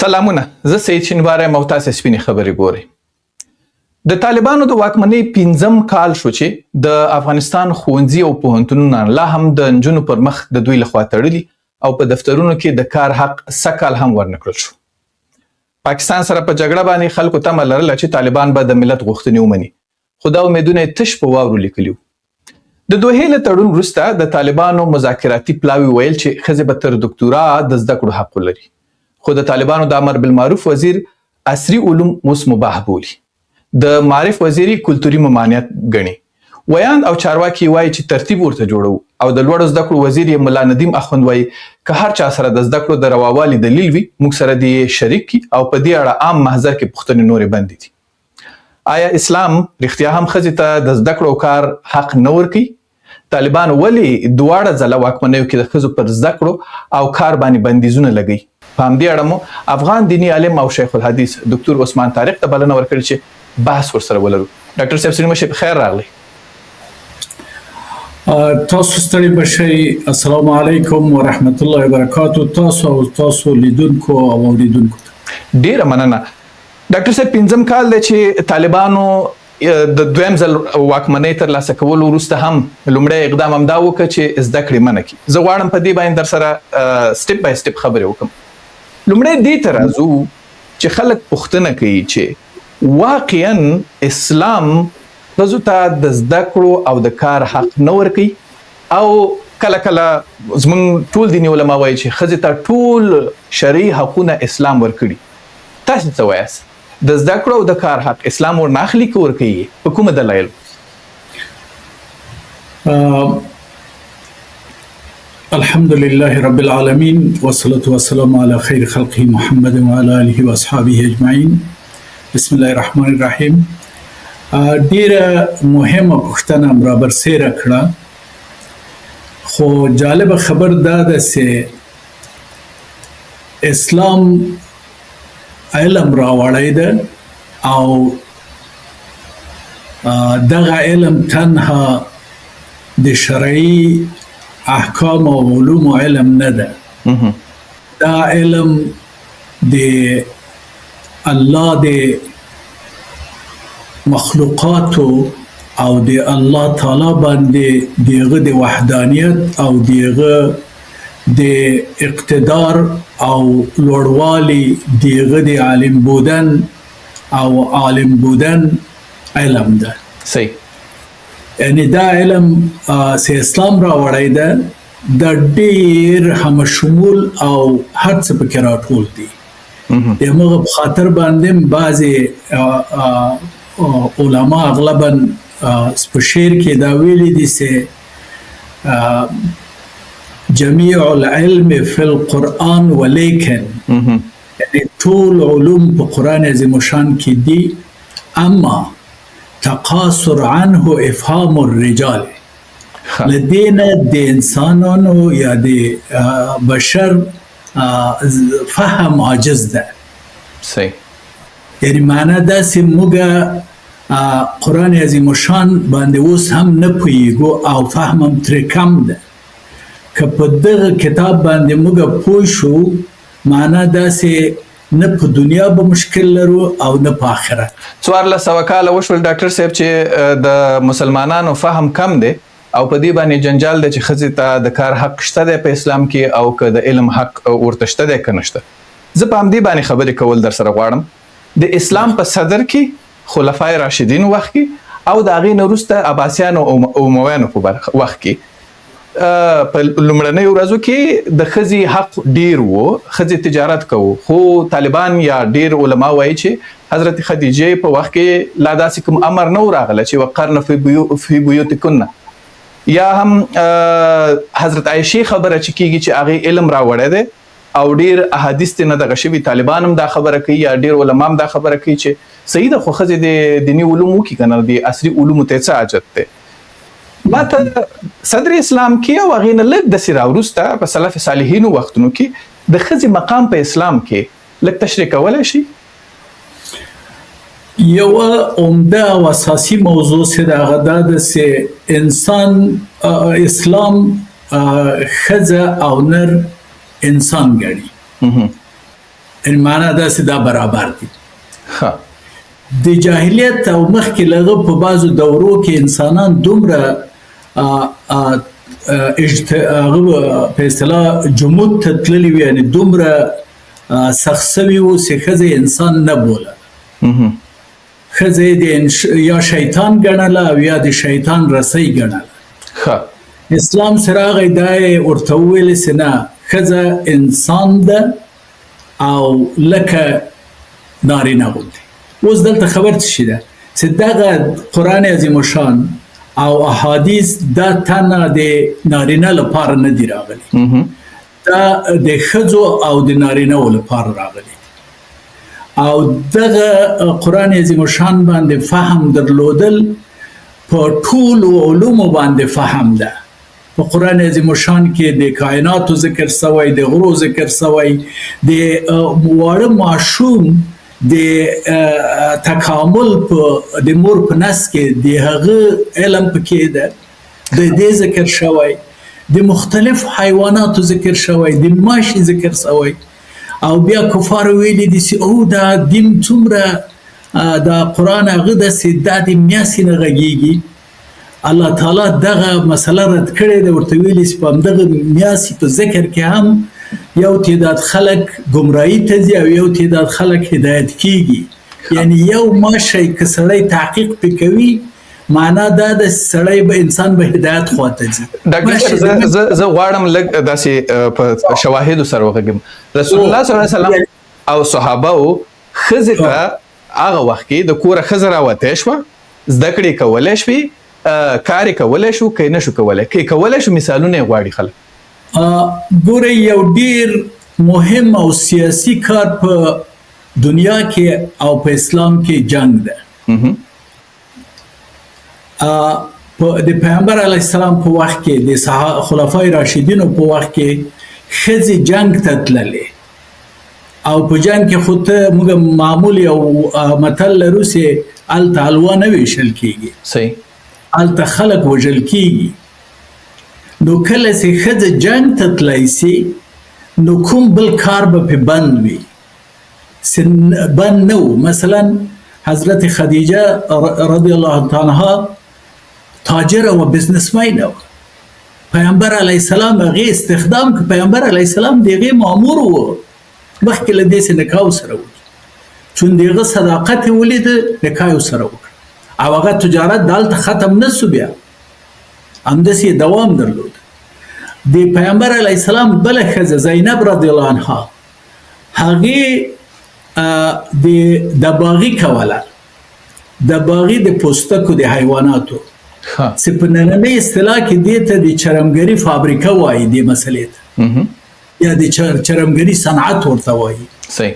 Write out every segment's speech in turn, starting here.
سلامونه، زه سید شینواری یم او تاسې سپینې خبرې ګورئ. د طالبانو د واکمنۍ 5م کال شو چې د افغانستان ښوونځي او پوهنتونونه لا هم د نجونو پر مخ د دوی لخوا تړلي او په دفترونو کې د کار حق سږ هم ورنکړل شو. پاکستان سره په جګړه باندې خلکو تمه لرله چې طالبان به د ملت غوښتنې ومني، خو دا امیدونه یې تش په واورو لیکلي وو. د دوحې له تړون وروسته د طالبانو مذاکراتي پلاوي ویل چې ښځې به تر دکتورا د زده کړو حق ولري، خو د طالبانو د امر بالمعروف وزیر عصري علوم اوس مباح بولي. د معارف وزیري کلتوري ممانعت ګڼي. ویاند او چارواکي وایي چې ترتیب ورته جوړو او د لوړو زده کړو وزیر یې ملا ندیم اخوند وایي که هر چا سره د زده کړو د رواوالي دلیل وي موږ سره دې شریک کړي او په دې اړه عام محضر کې پوښتنې نورې بندې دي. آیا اسلام رښتیا هم ښځې ته د زده کړو کار حق نه ورکوي؟ طالبان ولې دواړه ځله واکمنیو کې د ښځو پر زده کړو او کار باندې بندیزونه لګوي؟ په همدې اړه مو افغان دیني عالم او شیخ الحدیث ډاکټر عثمان طارق ته بلنه ورکړې چې بحث ورسره ولرو. ډاکټر صاحب سلیم شه، بخیر راغلی. تاسو ستړي بشئ. السلام علیکم ورحمت الله وبرکاتو. تاسو لیدونکو او اوریدونکو ډیره مننه. ډاکټر صاحب 5م کال دی چې طالبانو د دویم ځل واکمنۍ ترلاسه کولو وروسته هم لومړی اقدام همدا وکړه چې زده کړې منع کړي. زه غواړم په دې باندې در سره سټپ بای سټپ خبرې وکړم. لومړی دې ته راځو چې خلک پوښتنه کوي چې واقعا اسلام ښځو ته د زده کړو او د کار حق نه ورکوي او کله کله زموږ ټول دیني علما وایي چې ښځې ته ټول شرعي حقونه اسلام ورکړي. تاسو څه وایاست؟ د زده کړو او د کار حق اسلام ورنه اخلي که ورکوي؟ په کومه دلایل؟ الحمد لله رب العالمين والصلاة والسلام على خير خلقه محمد وعلى آله وأصحابه أجمعين. بسم الله الرحمن الرحيم. ډیره مهمه پوښتنه را برسېره کړه، خو جالبه خبر دا ده چې اسلام علم راوړی ده او دغه علم تنها د شرعي احکام او علوم علم نه ده. دا علم د الله د مخلوقاتو او د الله تعالی باندې دغه د وحدانیت او دغه د اقتدار او لوړوالي دغه د عالم بودن او عالم بودن علم ده. صحیح. یعنی دا علم سه اسلام را وړی ده، د ډیر هم شمول او هر څه پکې راټول دي. دغه په خاطر باندې بعضې علما اغلبا په شعر کې دا ویلي دي چې جميع العلم في القرآن ولیکن، یعنی ټول علوم په قرآن عظیم شان کې دي اما تقاصر عنه افهام الرجال. لدينا د انسانانو یا د بشر فهم عاجز ده. صحیح. یعنی معنا دا چې موږ قرآن عظیم شان باندې اوس هم نه پوهیږو او فهم هم ترې کم ده. که په دغه کتاب باندې موږ پوه شو معنا دا چې نه په دنیا به مشکل لرو او نه په آخرت. 1400 کاله وشول ډاکټر صاحب چې د مسلمانانو فهم کم دی او په دې باندې جنجال دی چې ښځې ته د کار حق شته دی په اسلام کې او که د علم حق ورته شته دی که نشته. زه په همدې باندې خبرې کول در سره غواړم. د اسلام په صدر کې خلفای راشدین وخت کې او د هغې نه وروسته عباسیانو او امویانو په وخت کې په لومړنیو ورځو کې د ښځې حق ډیر و، ښځې تجارت کوو، خو طالبان یا ډیر علما وایي چې حضرت خدیجې په وخت کې لا داسې کوم امر نه و راغلی چې وقرن فی بیوتکن، یا هم حضرت عایشې خبره چې کیږي چې هغې علم راوړی دی او ډیر احادیث ته نه دغه شوي. طالبان هم دا خبره کوي یا ډیر علما هم دا خبره کوي چې صحیح ده خو ښځې د دیني علوم وکړي که نه، د عصري علومو ته څه حاجت دی؟ ما ته صدر اسلام کې او هغې نه لږ داسې راوروسته په سلف صالحینو وختونو کې د ښځې مقام په اسلام کې لږ تشریح کولی شي؟ یوه عمده او اساسي موضوع چې د هغه دا ده چې انسان اسلام ښځه او نر انسان ګڼي. یعنی معنا داسې دا برابر دي. ښه د جاهلیت او مخکې لغه په بعضو دورو کې انسانان دومره په اصطلاح جمود ته تللي وي، یعنې دومره سخت سوي وو چې ښځه انسان نه بوله. ښځه یا شیطان ګڼله او یا د شیطان رسۍ ګڼله. ښه اسلام سره راغی دا یې ورته وویلې چې نه، ښځه انسان ده او لکه نارینه غوندې. اوس دلته خبر څه شي ده چې دغه قرآن عظیم الشان او احادیث دا تنه د نارینه لپاره نه دي راغلي، دا د ښځو او د نارینه‌و لپاره راغلي. او دغه قرآن عظیم الشان باندې فهم درلودل په ټولو علومو باندې فهم ده. په قرآن عظیم الشان کې د کائناتو ذکر سوی، د غرو ذکر سوی، د واړه ماشوم د تکامل په د مور په نس کې د هغه علم پکې ده، د دې ذکر شوی، د مختلف حیواناتو ذکر شوی، د ماشي ذکر شوی. او بیا کفار ویلي دي چې او دا دین څومره دا قرآن هغه داسې دا د میاسې نه غږیږي. الله تعالی دغه مسله رد کړې ده، ورته ویلي چې په همدغه میاسې په ذکر کې هم یو تعداد خلک گمراهی ته ځي او یو تعداد خلک هدایت کیږي. یعنی یو ماشی که سړی تحقیق پې کوي، معنا دا د سړی به انسان به هدایت خواته ځي. ډاکټر زه غواړم لږ داسې په شواهدو سره وغږیم. رسول الله صلی الله علیه وسلم او صحابهو ښځې ته هغه وخت کې د کوره ښځه راوتې شوه، زده کړې کولی شوې، کار یې کولی شو، که یې نه شو کولی، که یې کولی شو مثالونه یې غواړي خلک. ګورئ، یو ډیر مهم او سیاسي کار په دنیا کې او په اسلام کې جنگ ده. د پیغمبر علیه السلام په وخت کې، د خلفای راشدینو په وخت کې ښځې جنگ ته تللې، او په جنگ کې خو ته موږ معمول یو متل لرو چې هلته حلوا نه ویشل کېږي، صحیح، هلته خلک وژل کېږي. نو کله چې ښځه جنگ ته تللی سي، نو کوم بل کار به پې بند وي، بند نه و. مثلا حضرت خدیجه رضی الله تعالی عنها تاجر و بزنسمین و، پیغمبر علیه السلام هغې استخدام که پیغمبر علیه السلام د هغې مامور و، مخکې له دې چې نکاح ورسره وکړي، چون د هغه صداقت یې ولیده، نکاح یې ورسره وکړه. او هغه تجارت دلته ختم نه سو، بیا همداسې دوام درلود. د پیغمبر علیه السلام بله ښځه زینب رضی الله عنها، هغې د دباغي کوله، دباغي د پوستکو د حیواناتو، چې په نننۍ اصطلاح کې دې ته د چرمګري فابریکه وایي، دې مسلې ته یا د چرمګري صنعت ورته وایي. صحیح.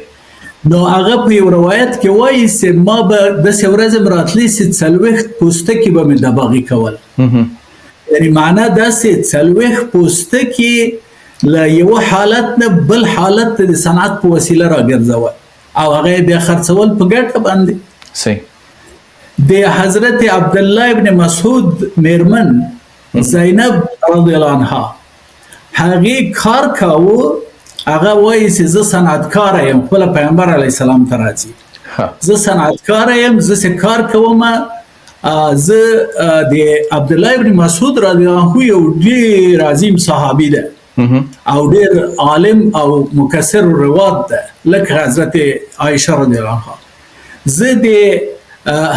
نو هغه په یو روایت کې وایي چې ما به داسې ورځ راتلی چې 40 پوستکي به مې دباغي کول. یعنی معنا داسې 40 پوستکي له یو حالت نه بل حالت ته د صنعت په وسیله راګرځول، او هغه بیا خرڅول په ګټه باندې. صحیح. د حضرت عبدالله ابن مسعود میرمن زینب رضی الله عنها، هغې کار کاوه، هغه وایي چې زه صنعتکاره یم، خپله پیغمبر علیه السلام ته راځي، زه صنعتکاره یم، زه چې کار کوم، زه د عبدالله ابن مسعود رضی الله عنه یو ډېر عظیم صحابي ده او ډېر عالم او مکثر روایت ده، لکه حضرت عایشه رضی الله عنها. زه د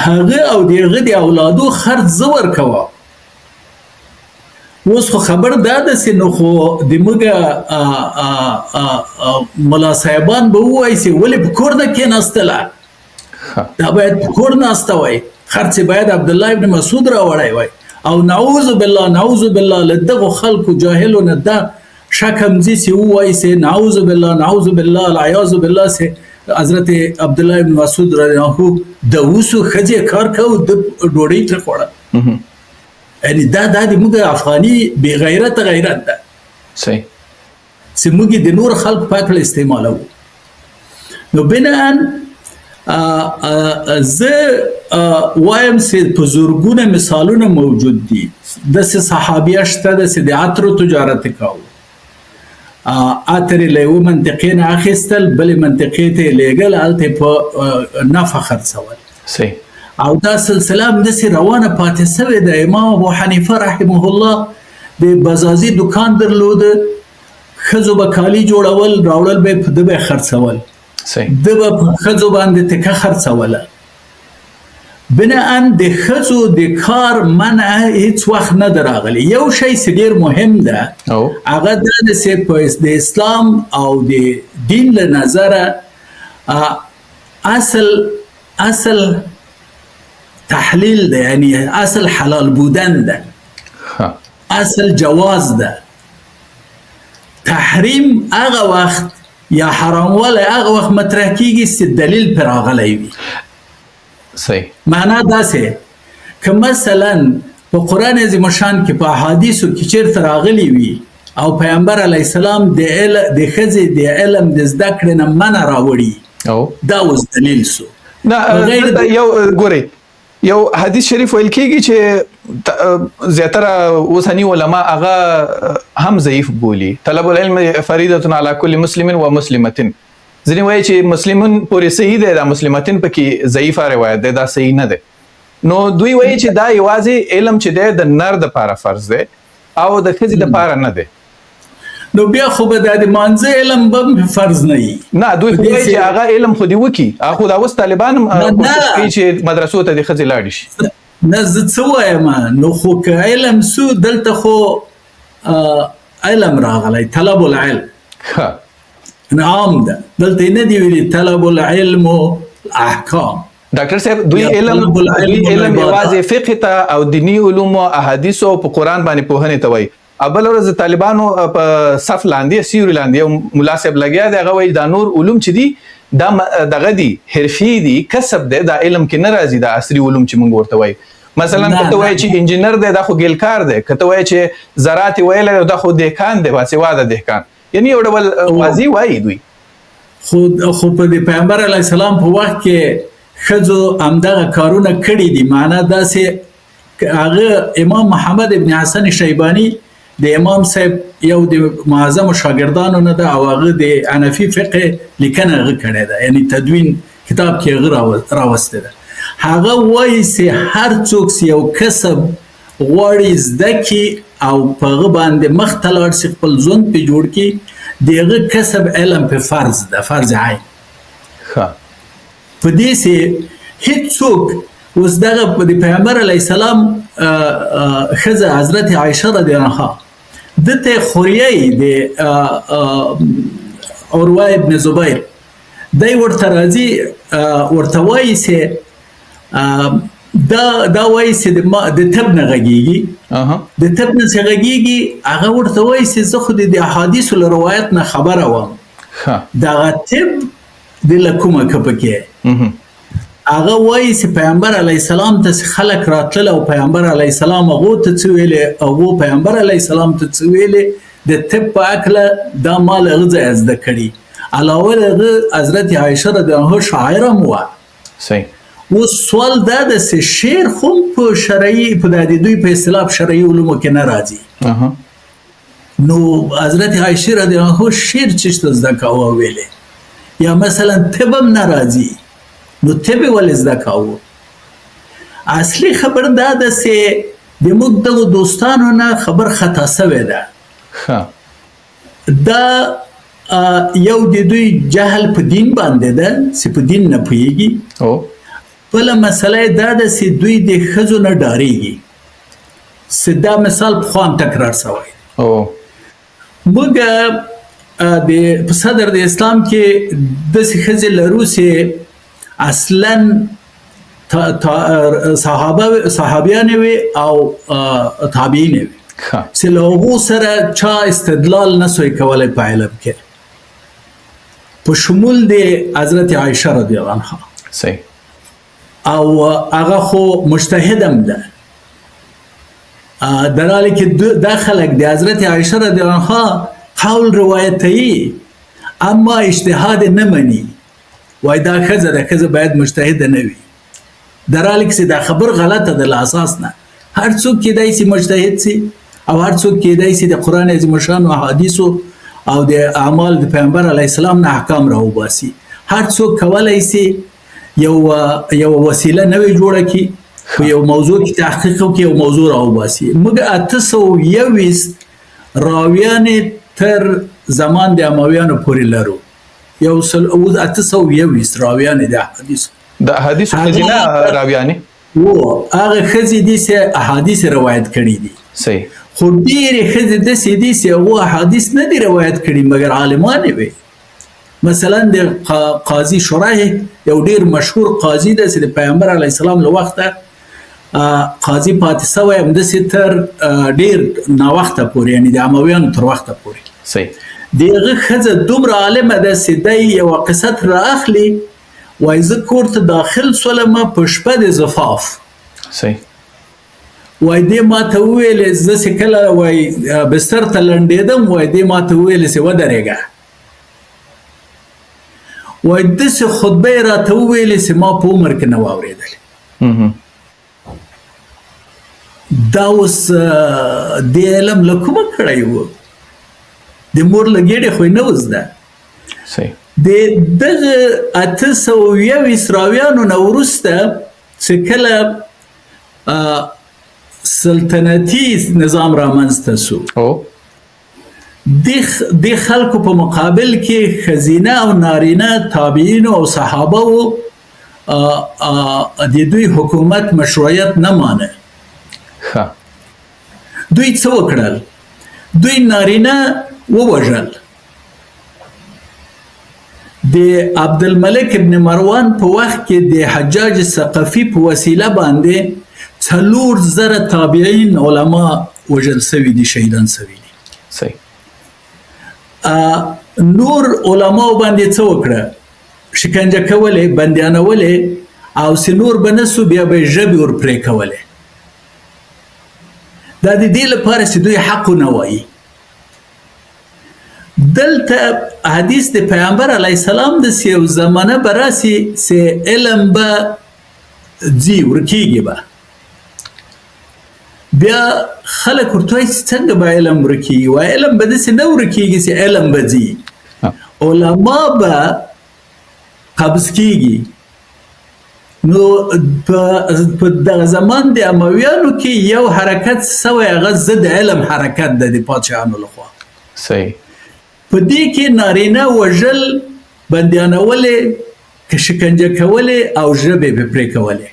هغه او د هغه د اولادو خرڅ زه ورکوم. اوس خو خبر دا ده چې نو خو د موږ ملا صاحبان به ووایي چې ولې په کور نه کېناستله، دا باید په کور ناسته وای، خرڅ باید عبدالله ابن مسعود راوړی وای. او نعوذ بالله نعوذ بالله له دغو خلکو جاهلو نه دا شک هم ځي چې ووایي چې نعوذ بالله نعوذ بالله العیاذ بالله چې حضرت عبدالله ابن مسعود رضی الله عنه د اوسو ښځې کار کوو، د ډوډۍ ترې خوړه. یعنی دا د موږ افغاني بې غیرته غیرت ده، صحیح، چې موږ د نور خلکو په هکله استعمالوو. نو بناً زه وایم چې په زرګونه مثالونه موجود دي. داسې صحابیه شته ده چې د عطرو تجارت یې کاوه، اترې له یو منطقې نه اخیستل بلې منطقې ته یې لېږل هلته یې په نفع خرڅول صحیح او دا سلسله همداسې روانه پاتې سوې ده. امام ابو حنیفه رحمه الله د بزازي دکان درلوده، ښځو به کالي جوړول راوړل به یې په ده به یې خرڅول، صحیح ده به په ښځو باندې تکه خرڅوله. بناً د ښځو د کار منع هیڅ وخت نه ده راغلی. یو شی چې ډېر مهم ده هغه دا ده چې د اسلام او د دین له نظره اصل تحلیل ده، یعنی اصل حلال بودن ده، اصل جواز ده. تحریم هغه وخت یا حراموالی هغه وخت مطرح کیږي چې دلیل پر راغلی وي. صحیح معنا داسې که مثلا په قرآن عظیم شان کې په احادیثو کې چیرته راغلی وي او پیغمبر علیه السلام د ښځې د علم د زده کړې نه منع راوړي، دا اوس دلیل سو. نه یو ګورئ، یو حدیث شریف ویل کېږي چې زیاتره اوسني علما هغه هم ضعیف بولي. طلب العلم فریضة علی کل مسلم و مسلمة. ځینې وایي چې مسلمون پورې صحیح دی، دا مسلمتین پکې ضعیفه روایت دی، دا صحیح نه دی. نو دوی وایي چې دا یوازې علم چې دی د نر دپاره فرض دی او د ښځې دپاره نه دی. نو بیا خو به دا د مانځه علم به فرض نه وي. نه دوی خو وایي چې هغه علم خو دې وکړي، هغه خو دا اوس طالبان هم کوشش کوي چې مدرسو ته د ښځې لاړې شي. نه زه څه وایم، نو خو که علم سو دلته خو علم راغلی، طلب العلم عام ده، دلته نه دی ویلي طلب العلم احکام. ډاکټر صاحب دوی علم یوازې فقه ته او دینی علوم او احادیث او په قرآن باندې پوهنې ته وایي. بل ورځ طالبانو په صف لاندې سیوري لاندې یو ملا صاحب لګیا دی، هغه وایي دا نور علوم چې دي دا دغه دي حرفي دي، کسب دی، دا علم کې نه راځي، دا عصري علوم چې موږ ورته وایي. مثلا کته وایي چې انجینر دی دا خو ګیلکار دی، کته وایي چې زراعت ویلی دا خو دهقان دی، باسواده دهقان، یعنی یو ډول واضح وایي دوی. خو په د پیغمبر علیه السلام په وخت کې ښځو همدغه کارونه کړي دي. معنا داسې هغه امام محمد ابن حسن شیباني د امام صاحب یو د معظمو شاګردانو نه ده او هغه د حنفي فقه لیکنه هغه کړې ده، یعنی تدوین کتاب کې هغه راوسته ده. هغه وایي چې هر څوک چې یو کسب غواړي زده کړي او په هغه باندې مخ ته لاړ شي، خپل ژوند پرې جوړ کړي، د هغه کسب علم په فرض ده، فرض عین. په دې چې هیڅوک اوس دغه د پیغمبر علیه السلام ښځه حضرت عایشه رضی الله عنها دته خوریی د عروه ابن زبیر دی ورته راځي، ورته وایي چې دا وایي چې د طب نه غږیږي، د طب نه چې غږیږي، هغه ورته وایي چې زه خو د احادیثو له روایت نه خبره وم، دغه طب د له کومه که پکې. هغه وایي چې پیغمبر علیه السلام ته خلک راتلل او پیغمبر علیه السلام هغو ته څه ویلې، هغو پیغمبر علیه السلام ته څه ویلې، د طب په هکله دا ما له هغه ځایه زده کړي. علاوه له هغه حضرت عایشه رضی الله عنها شاعره هم وه. صحیح. اوس سوال دا ده چې شعر خو په شرعي په د دوی په اصطلاح شرعي علومو کې نه راځي. نو حضرت عایشه رضی الله عنها شعر چېرته زده کاوه ویلې، یا مثلا طب هم نه راځي، نو طب ولې زده کاوه. اصلي خبر دا ده چې د موږ دغو دوستانو نه خبر خطا سوی ده. دا یو د دوی جهل په دین باندې ده چې په دین نه پوهېږي. بله مسله دا ده چې دوی د ښځو نه ډارېږي، چې دا مثال پخوا هم تکرار سوی. موږ په صدر د اسلام کې داسې ښځې لرو چې اصلا صحابیانې وي او تابعینې وي، چې له هغو سره چا استدلال نسوی کولی په علم کې، په شمول د حضرت عایشه رضی الله عنها. صحیح. او هغه خو مجتهد هم ده، در حالی که دا خلک د حضرت عایشه رضی الله عنها قول روایتوي اما اجتهاد نه مني، وای دا ښځه ده، ښځه باید مجتهده نه وي، در حالی که دا خبر غلطه ده له اساس نه. هر څوک کیدای شي مجتهد شي او هر څوک کیدای شي د قرآن عظیم الشان او احادیثو او د اعمال د پیغمبر علی السلام نه احکام راوباسي. هر څوک کولای شي یو وسیله نوې جوړه کړي په یو موضوع کې تحقیق وکړي او موضوع راوباسي. موږ 821 راویانې تر زمان د امویانو پورې لرو. 821 راویانې د احادیث ښځینه راویانې هغه ښځې دي چې احادیث روایت کړي دي. صحیح. خو ډېرې ښځې داسې دي چې هغو احادیث نه دي روایت کړي مګر عالمانې وي. مثلا د قاضي شریح یو ډېر مشهور قاضي دی چې د پیغمبر علیه السلام له وخته قاضي پاتې شوی همداسې تر ډېر ناوخته پورې، یعنې د امویانو تر وخته پورې. صحیح. د هغه ښځه دومره عالمه ده چې دی یوه قصه تر رااخلي، وایي زه کور ته داخل شولم په شپه د زفاف. صحیح. وای دې ماته وویلې زه چې کله وای بستر ته لنډېدم، وای دې ماته وویلې چې ودرېږه. وای داسې خطبه یې راته وویلې چې ما په عمر کې نه واورېدلې. دا اوس دې علم له کومه کړی و؟ د مور له ګېډې خو یې نه و زده. صحیح. د دغه 821 راویانو نه وروسته چې کله سلطنتي نظام رامنځته شو، د خلکو په مقابل کې ښځینه او نارینه تابعینو او صحابه و د دوی حکومت مشروعیت نه مانه. دوی څه وکړل؟ دوی نارینه ووژل. د عبدالملک ابن مروان په وخت کې د حجاج ثقفي په وسیله باندې 4,000 تابعین علما وژل سوي دي، شهیدان سوي دي. صحیح. نور علماو باندې څه وکړه؟ شکنجه کولې، بندیانولې، او چې نور به نه سو بیا به یې ژبې ور پرې کولې. دا د دې لپاره چې دوی حق ونه وایي. دلته حدیث د پیغمبر علیه السلام د یو زمانه به راسي چې علم به ځي ورکېږي به. بیا خلک ورته وایي چې څنګه به علم ورکېږي؟ وایي علم به داسې نه ورکېږي چې علم به ځي، علما به قبض کېږي. نو په دغه زمان د امویانو کې یو حرکت سوی، هغه ضد علم حرکت ده د پادشاهانو لخوا. صحیح. په دې کې نارینه وژل، بندیانولې، شکنجه کولې او ژبې به پرې کولې.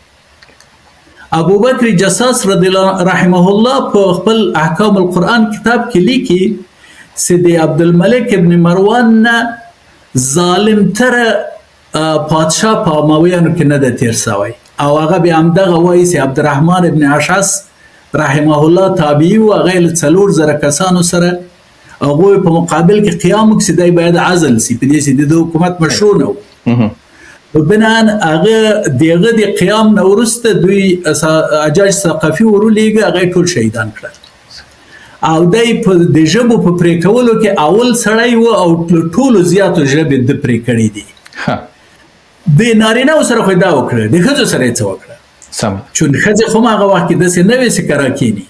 ابوبکر جساس رضی الله رحمه الله په خپل احکام القرآن کتاب کې لیکي چې د عبدالملک ابن مروان نه ظالم تره پادشاه په امویانو کې نه ده تیر شوی، او هغه بیا همدغه وایي چې عبدالرحمن ابن اشعث رحمه الله تابعي و، هغه له 4,000 کسانو سره هغوی په مقابل کې قیام وکړي چې دی باید عزل شي، په دې چې د حکومت مشروع نه و. بناً هغه دغه د قیام نه وروسته دوی حجاج ثقفي ورولېږه، هغه ټول شهیدان کړل. او دی په د ژبو په پرې کولو کې اول سړی و او ټولو زیاتو ژبې د پرې کړي دي. د نارینه‌و سره خو دا وکړه، د ښځو سره یې څه وکړه؟ چون ښځې خو هغه وخت کې داسې نه وې چې کره کښېني.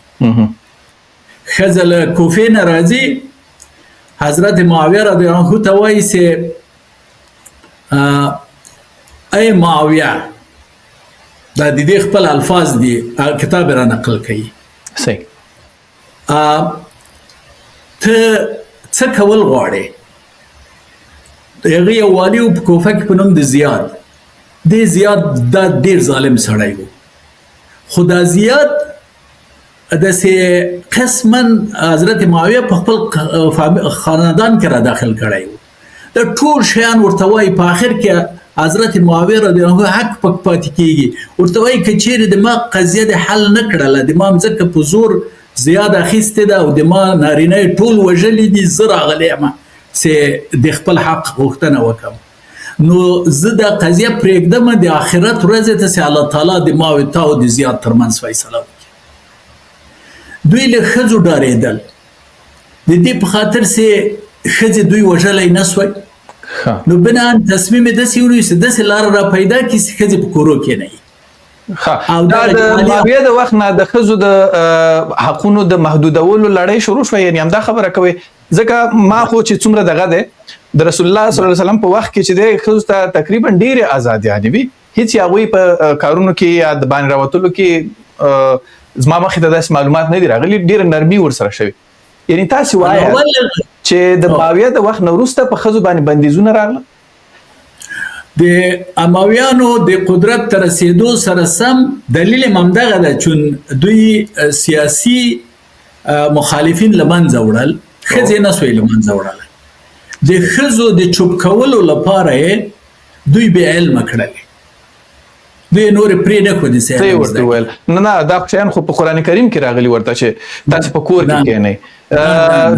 ښځه له کوفې نه راځي، حضرت معاویه رضی الله عنه ته وایي چې ای معاویه، دا د دې خپل الفاظ دي، کتاب را نقل کوي. صحیح. ته څه کول غواړې؟ هغه یو والي و په کوفه کې په نوم د زیاد. د زیاد دا ډېر ظالم سړی و، خو دا زیاد داسې قسما حضرت معاویه په خپل خاندان کې را داخل کړی و. دا ټول شیان ورته وایي. په آخر کې حضرت معاویه رضی الله عنه حق پک پاتې کېږي، ورته وایي که چیرې د ما قضیه د حل نه کړله، د ما مځکه په زور زیاد اخیستې ده او د ما نارینه ټول وژلي دي، زه راغلی یم چې د خپل حق غوښتنه وکړم، نو زه دا قضیه پرېږدم د آخرت ورځې ته چې الله تعالی د ما او تا او د زیاد ترمنځ فیصله وکړي. دوی له ښځو ډارېدل، د دې په خاطر چې ښځې دوی وژلی نه سوی. نو بناً تصمیم یې داسې ونیو چې داسې لاره را پیدا کړي چې ښځې په کورو کښېنوي. دا د معاویه د وخت نه د ښځو د حقونو د محدودولو لړۍ شروع شوه، یعنې همدا خبره کوي ځکه ما خو چې څومره دغه دی د رسول الله صلی الله علیه وسلم په وخت کې چې دی ښځو ته تقریبا ډېرې ازادیانې وي، هیڅ یې هغوی په کارونو کې یا د باندې راوتلو کې زما مخې ته داسې معلومات نه دي راغلي، ډېره نرمي ورسره شوې. یعنی تاسې وایه چې د معاویه د وخت نه وروسته په ښځو باندې بندیزونه راغله؟ د امویانو د قدرت ته رسیدو سره سم دلیل هم همدغه ده چې دوی سیاسي مخالفین له منځه وړل، ښځې نه سوی له منځه وړل. د ښځو د چوپ کولو لپاره یې دوی بې علمه کړلې، دوی نورې پرې نه ښودې څه یې ورته وویل؟ نه دا شیان خو په قرآن کریم کې راغلي ورته چې تاسې په کور کې کښېنئ،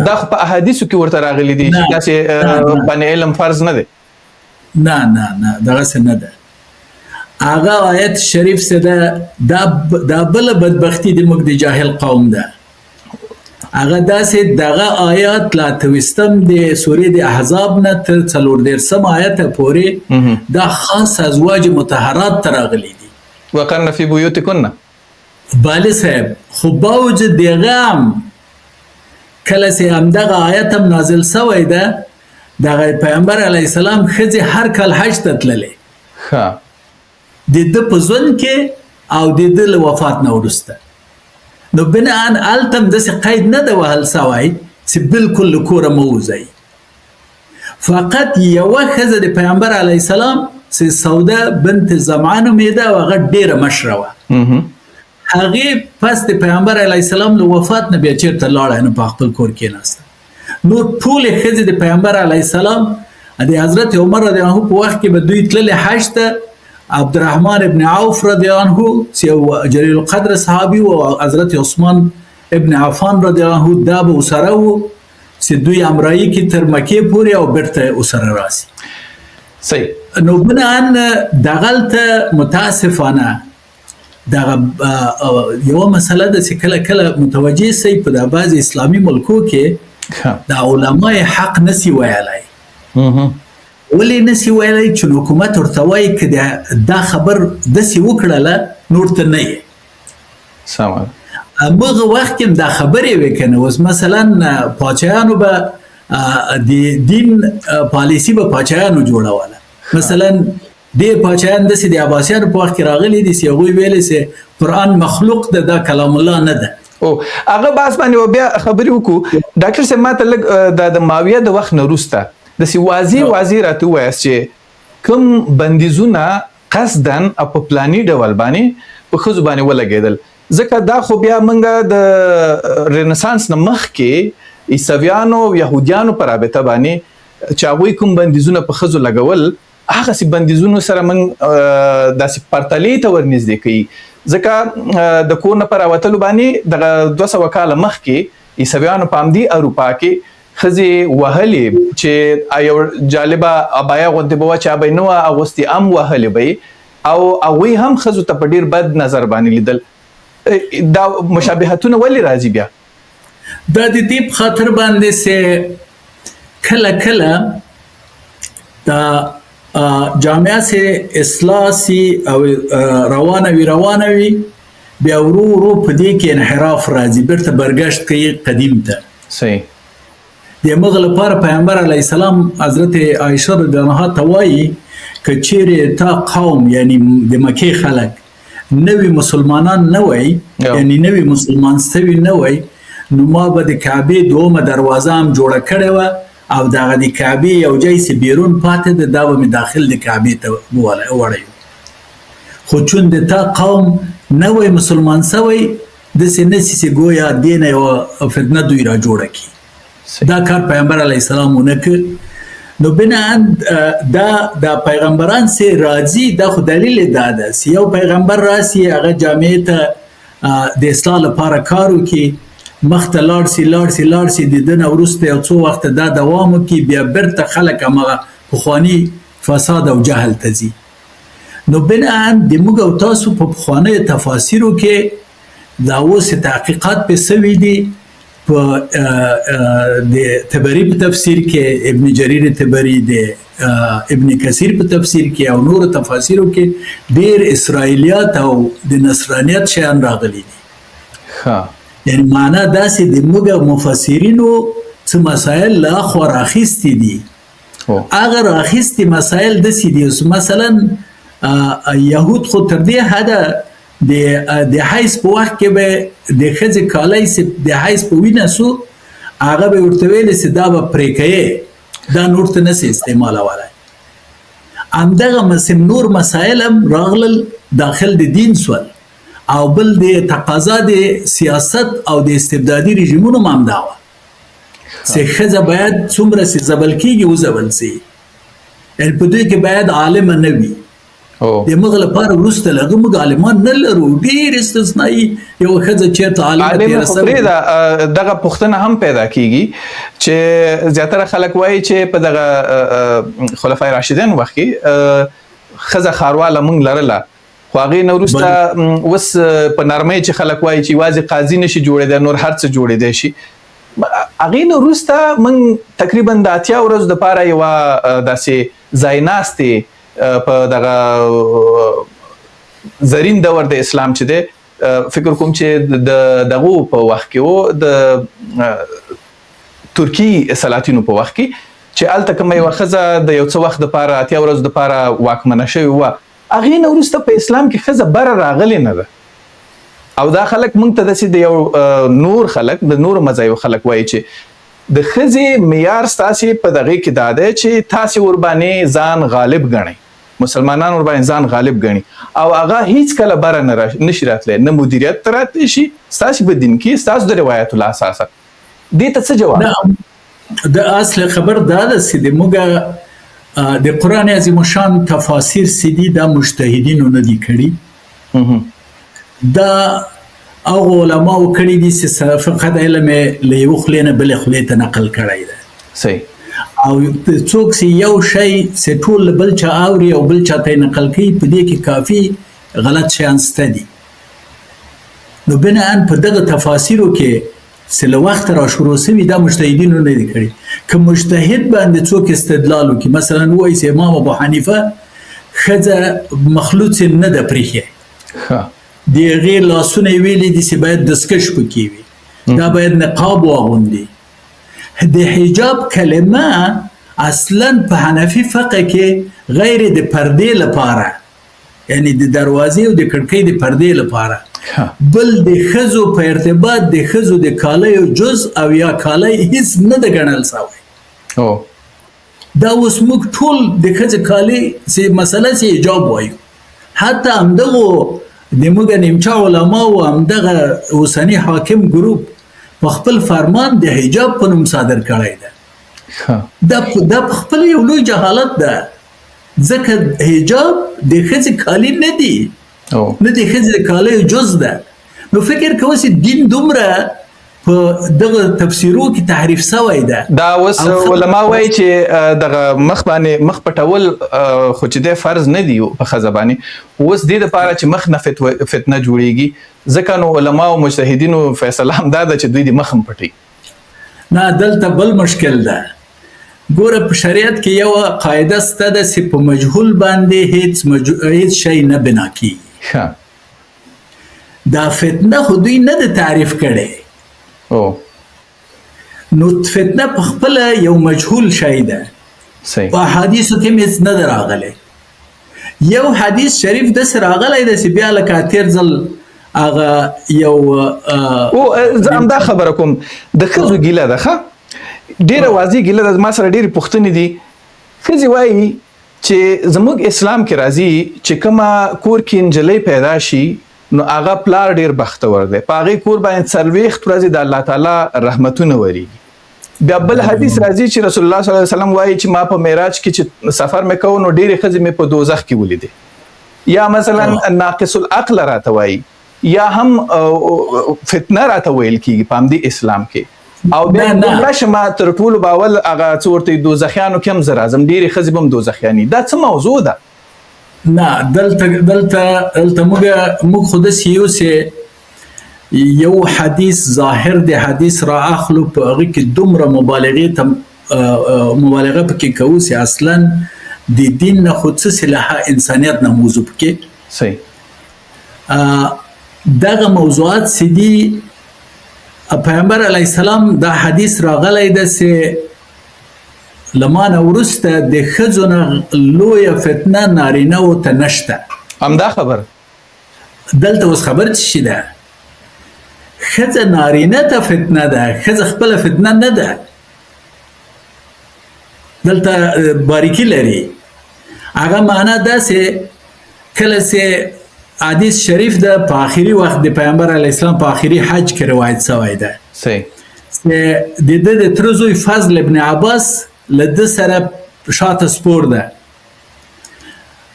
دا خو په احادیثو کې ورته راغلي دي چې تاسې باندې علم فرض نه دی. نه دغسې نه ده. هغه آیت شریف څه ده، دا بله بدبختي د موږ د جاهل قوم ده. هغه داسې دغه آیات لا تویستم د سورې د احزاب نه تر 34 آیته پورې دا خاص ازواج مطهرات ته راغلي دي. وقرن فی بیوتکن. بله صاحب، خو باوجود دغه هم کله چې همدغه آیت هم نازل سوی ده، دغه پیغمبر علیه السلام ښځې هر کال حج ته تللې د ده په ژوند کې او د ده له وفات نه وروسته. نو بناً هلته هم داسې قید نه ده وهل سوی چې بالکل له کوره مه وځئ. فقط یوه ښځه د پیغمبر علیه السلام چې سوده بنت زمعه نومېده او هغه ډېره مشره وه، هغې پس د پیغمبر علیه السلام له وفات نه بیا چېرته لاړه نه، په خپل کور کېناسته. نور ټولې ښځې د پیغمبر علیه السلام د حضرت عمر رضی الله عنه په وخت کې به دوی تللې حج ته. عبدالرحمن ابن عوف رضی الله عنه چې یو جلیل القدر صحابي و، او حضرت عثمان ابن عفان رضی الله عنه دا به ورسره وو چې دوی امرایي کې تر مکې پورې او بیرته ورسره راسي. صحیح. نو بناً دغلته متاسفانه دغه یوه مسله ده چې کله کله متوجه سئ په د بعضې اسلامي ملکو کې د علماء حق نسی ویلی. ولې نسی ویلی؟ چې حکومت ورته وایي که دا خبر داسې وکړله نور ته نه یې. همغه وخت کې هم دا خبرې وې که نه. اوس مثلا پاچایانو به د دین پالیسي به پاچایانو جوړوله. مثلا ډېر پاچایان داسې د عباسیانو په وخت کې راغلي دي چې هغوی ویلې چې قرآن مخلوق ده، دا کلام الله نه ده. هغه بحث باندې بیا خبرې وکړو. ډاکټر صاحب ما ته لږ د معاویه د وخت نه وروسته داسې واضح راته ووایاست چې کوم بندیزونه قصداً او په پلاني ډول باندې په ښځو باندې ولګېدل. ځکه دا خو بیا موږ د رنسانس نه مخکې عیسویانو او یهودیانو په رابطه باندې چې هغوی کوم بندیزونه په ښځو لګول، هغسې بندیزونو سره موږ داسې پرتلې ته ورنږدې کوي. ځکه د کور نه په راوتلو باندې دغه 200 کاله مخکې عیسویانو په همدې اروپا کې ښځې وهلې چې یو جالبه ابایه غوندې به وه چې هغه به یې نه وه اغوستې، هم وهلې به یې، او هغوی هم ښځو ته په ډېر بد نظر باندې لیدل. دا مشابهتونه ولې راځي بیا؟ دا د دې په خاطر باندې چې کله کله دا جامعه سے اصلاح سی او روانه وي بیا ورو ورو په دې کې انحراف راځي، بیرته برګشت کوي قدیم ته. صحیح. د هغه لپاره پیغمبر علیه السلام حضرت عایشه رضی الله عنها ته وایي که چیرې تا قوم یعنی د مکې خلک نوی مسلمانان نه وای، یعنی نوی مسلمان سوي نه وای، نو ما به د کعبې دومه دروازه هم جوړه کړې وه او دغه د کعبې یو ځای چې بیرون پاتې ده دا به مې داخل د کعبې ته وړی. خو چون د تا قوم نه وای مسلمان سوی، داسې نسي چې ګویا دې نه یوه فتنه دوی را جوړه کړي. دا کار پیغمبر علیه السلام ونه کړ. نو بناً دا پیغمبران چې راځي دا خو دلیل دا ده چې یو پیغمبر راسي هغه جامعې ته د اصلاح لپاره کار وکړي، مخته لاړ سي د ده نه وروسته یو څو وخته دا دوام وکړي، بیا بیرته خلک همغه پخواني فساد او جهل ته ځي. نو بناً د موږ او تاسو په پخوانیو تفاسیرو کې دا اوس تحقیقات پې سوي دي. په د تبری په تفسیر کې ابن جریر تبری، د ابن کثیر په تفسیر کې او نور تفاسیرو کې ډېر اسرائیلیات او د نصرانیت شیان راغلي دي. یعنی معنا داسې د موږ مفسرینو څه مسایل له اخوا راخیستي دي هغه راخیستي مسایل داسې دي مثلا یهود خو تر دې حده د حیض په وخت کې به د ښځې کالی چې د حیض په وینه سو هغه به ورته ویلې چې دا به پرې کوې دا نور ته نسې استعمالولی همدغه نور مسایل هم راغلل داخل د دین سول او بل د تقاضا د سیاست او د استبدادي رژیمونو هم همدا وه چې ښځه باید څومره چې ځبل کېږي وځبل سي یعنې په دوی کې باید عالمه نه وي د مغ لپاره وروسته له هغه موږ عالمان نه لرو ډېر استثنایي یوه ښځه چېرته عالمه تېره سوې دغه پوښتنه هم پیدا کېږي چې زیاتره خلک وایي چې په دغه خلفای راشدین وخت کې ښځه ښارواله موږ لرله خو هغې نه وروسته اوس په نرمۍ چې خلک وایي چې یوازې قاضي نشي جوړېدی نور هر څه جوړېدی شي هغې نه وروسته موږ تقریبا د 80 ورځو دپاره یوه داسې ځایناستې په دغه زرین دور د اسلام چې دی فکر کوم چې دغو په وخت کې و د ترکی سلاطینو په وخت کې چې هلته کومه یوه ښځه د یو څه وخت دپاره 80 ورځو دپاره واکمنه شوې وه هغې نه وروسته په اسلام کې ښځه بره راغلې نه ده او دا خلک موږ ته داسې د یو نور خلک د نورو مذاهبو خلک وایي چې د ښځې معیار ستاسې په دغې کې دا دی چې تاسې ورباندې ځان غالب ګڼئ مسلمانان ورباندې ځان غالب ګڼي او هغه هیڅ کله بره نشي راتلی نه مدیریت ته راتلی شي ستاسې په دین کې ستاسو د روایتو له اساسه دې ته څه جواب د اصل خبر دا ده چې د موږ د قرآن عظیم شان تفاسیر چې دي دا مجتهدینو نه دي کړي دا هغو علماو کړي دي چې فقط علم یې له یوه خولې نه بلې خولې ته نقل کړی دی صحیح او څوک چې یو شی چې ټول بل چا اوري او بل چا ته نقل کوي په دې کې کافي غلط شیان شته دي نو بناءً په دغه تفاسیرو کې چې له وخته را شروع شوي دا مجتهدینو نه دي کړي که مجتهد باندې څوک استدلال وکړي مثلا وایي چې امام ابو حنیفه ښځه مخلوط نه ده پرېښې د هغې لاسونه یې ویلي دي چې باید دستکش پکې وي دا باید نقاب واغوندي د حجاب کلمه اصلا په حنفي فقه کې غیر د پردې لپاره یعنی د دروازې او د کړکۍ د پردې لپاره بل د ښځو په ارتباط د ښځو د کالیو جز او یا کالی هیڅ نه ده ګڼل شوی دا اوس موږ ټول د ښځې کالي مسله چې حجاب وایو حتی همدغو د موږ نیمچه علما او همدغه اوسني حاکم ګروپ په خپل فرمان د حجاب په نوم صادر کړی ده دا په خپل یو لوی جهالت ده ځکه حجاب د ښځې کالي نه دي نه د ښځې د کالیو جز ده نو فکر کوه چې دین دومره په دغه تفسیرو کې تحریف شوی ده دا اوس علما وایي چې دغه مخ پټول خو چې دی فرض نه دی په ښځه باندې اوس دې دپاره چې مخ نه فتنه جوړیږي ځکه نو علما او مجتهدینو فیصله هم دا ده چې دوی د مخ هم پټوي نه دلته بل مشکل ده ګوره په شریعت کې یو قاعده شته ده چې په مجهول باندې هیڅ شی نه بنا کیږي دا فتنه خو دوی نه ده تعریف کړی نو فتنه په خپل یو مجهول شی ده په حدیثو کې هیڅ نه ده راغلی یو حدیث شریف داسې راغلی ده چې بیا لکه اتیر ځل هغه یو زه همدا خبره کوم د ښځو ګیله ده ښه ډېره واضح ګیله ده ما سره ډېرې پوښتنې دي ښځې وایي چې زموږ اسلام کې راځي چې کومه کور کې نجلۍ پیدا شي نو هغه پلار ډېر بختور دی په هغې کور باندې 40 ورځې د الله تعالی رحمتونه ورېږي بیا بل حدیث راځي چې رسول الله صلی الله علیه وسلم وایي چې ما په معراج کې چې سفر مې کوو نو ډېرې ښځې مې په دوزخ کې ولیدې یا مثلا ناقص العقل راته وایي یا هم فتنه راته ویل کېږي په همدې اسلام کې او بیا دومره شمه تر ټولو به اول هغه څه ورته دوزخیانو کې هم زه راځم ډېرې ښځې به هم دوزخیانې دا څه موضوع ده نه دلته موږ خو داسې یو چې یو حدیث ظاهر د حدیث را اخلو په هغې کې دومره مبالغه پکې کوو چې اصلا د دین نه خو څه صلاح انسانیت نه موضوع پکې صحیح دغه موضوعات چې دي پیغمبر علیه السلام دا حدیث راغلی ده چې لمانه وروسته د ښځو نه لویه فتنه نارینهو ته نشته. همدا خبر دلته اوس خبر څه شي ده؟ ښځه نارینه ته فتنه ده، ښځه خپله فتنه نه ده. دلته باریکی لري. هغه معنا داسې کله چې حدیث شریف ده په آخري وخت د پیغمبر علیه السلام په آخري حج کې روایت شوی ده صحیح چې د ده د تره زوی فضل ابن عباس له ده سره شاته سپور ده.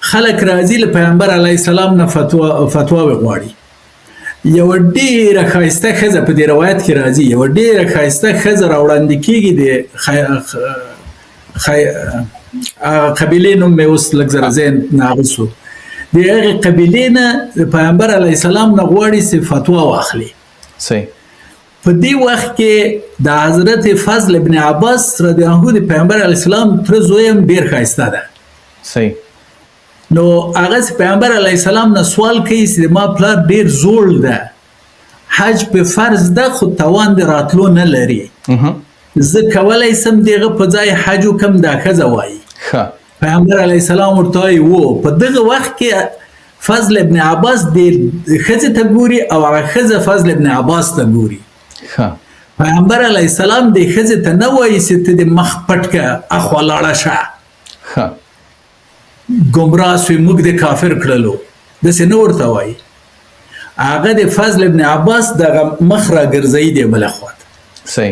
خلک راځي له پیغمبر علیه السلام نه فتواوې غواړي. یوه ډېره ښایسته ښځه په دې روایت کې راځي، یوه ډېره ښایسته ښځه راوړاندې کېږي د قبیلې نوم مې اوس لږ زره ذهن ناغه شو. د هغې قبیلې نه د پیغمبر علیه السلام نه غواړي چې فتوا واخلي. صحیح په دې وخت کې د حضرت فضل ابن عباس رضی الله عنه د پیغمبر علیه السلام تره زوی هم ډېر ښایسته ده. صحیح نو هغه پیغمبر علیه السلام نه سوال کوي چې ما پلار ډېر زوړ ده، حج په فرض ده خو توان د راتلو نه لري، زه کولی شم دغه په ځای حج وکم؟ دا ښځه وایي. پیغمبر علیه السلام ورته وایي و. په دغه وخت کې فضل ابن عباس د ښځې ته ګوري او هغه ښځه فضل ابن عباس ته ګوري. پیغمبر علیه السلام د ښځې ته نه وایي چې ته د مخ پټ کړه اخوا لاړه شه، ګمراه سوی موږ د کافر کړلو، داسې نه ورته وایي. هغه د فضل ابن عباس دغه مخ راګرځوي دی بله خواته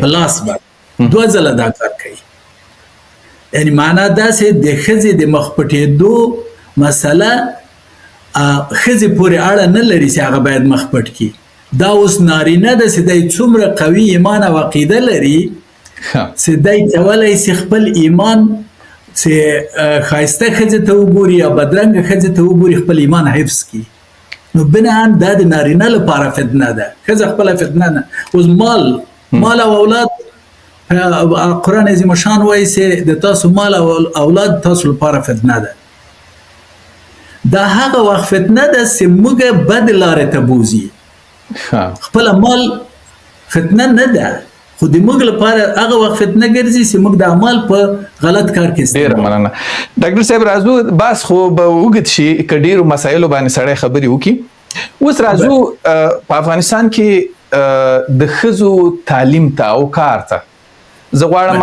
په لاس باندې، دوه ځله دا کار کوي. یعنی معنا داسې د ښځې د مخ پټېدو مسله ښځې پورې اړه نه لري چې هغه باید مخ پټ کړي. دا اوس نارینه ده چې دی څومره قوي ایمان او عقیده لري چې دی کولی شي خپل ایمان چې ښایسته ښځې ته وګوري یا بدرنګه ښځې ته وګوري خپل ایمان حفظ کړي. نو بناً دا د نارینه لپاره فتنه ده، ښځه خپله فتنه نه. اوس مال او اولاد قرآن عظیم شان وایي چې د تاسو مال او اولاد تاسو لپاره فتنه ده. دا هغه وخت فتنه ده چې موږ بد لارې ته بوځي. خپل مال فتنه نه ده، خو د موږ لپاره هغه وخت فتنه ګرځي چې موږ د عمل په غلط کار کې ډېره مننه. ډاکټر صاحب راځو بس خو به اوږد شي که ډېرو مسایلو باندې سړی خبرې وکړي. اوس راځو په افغانستان کې د ښځو تعلیم ته او کار ته زه غواړم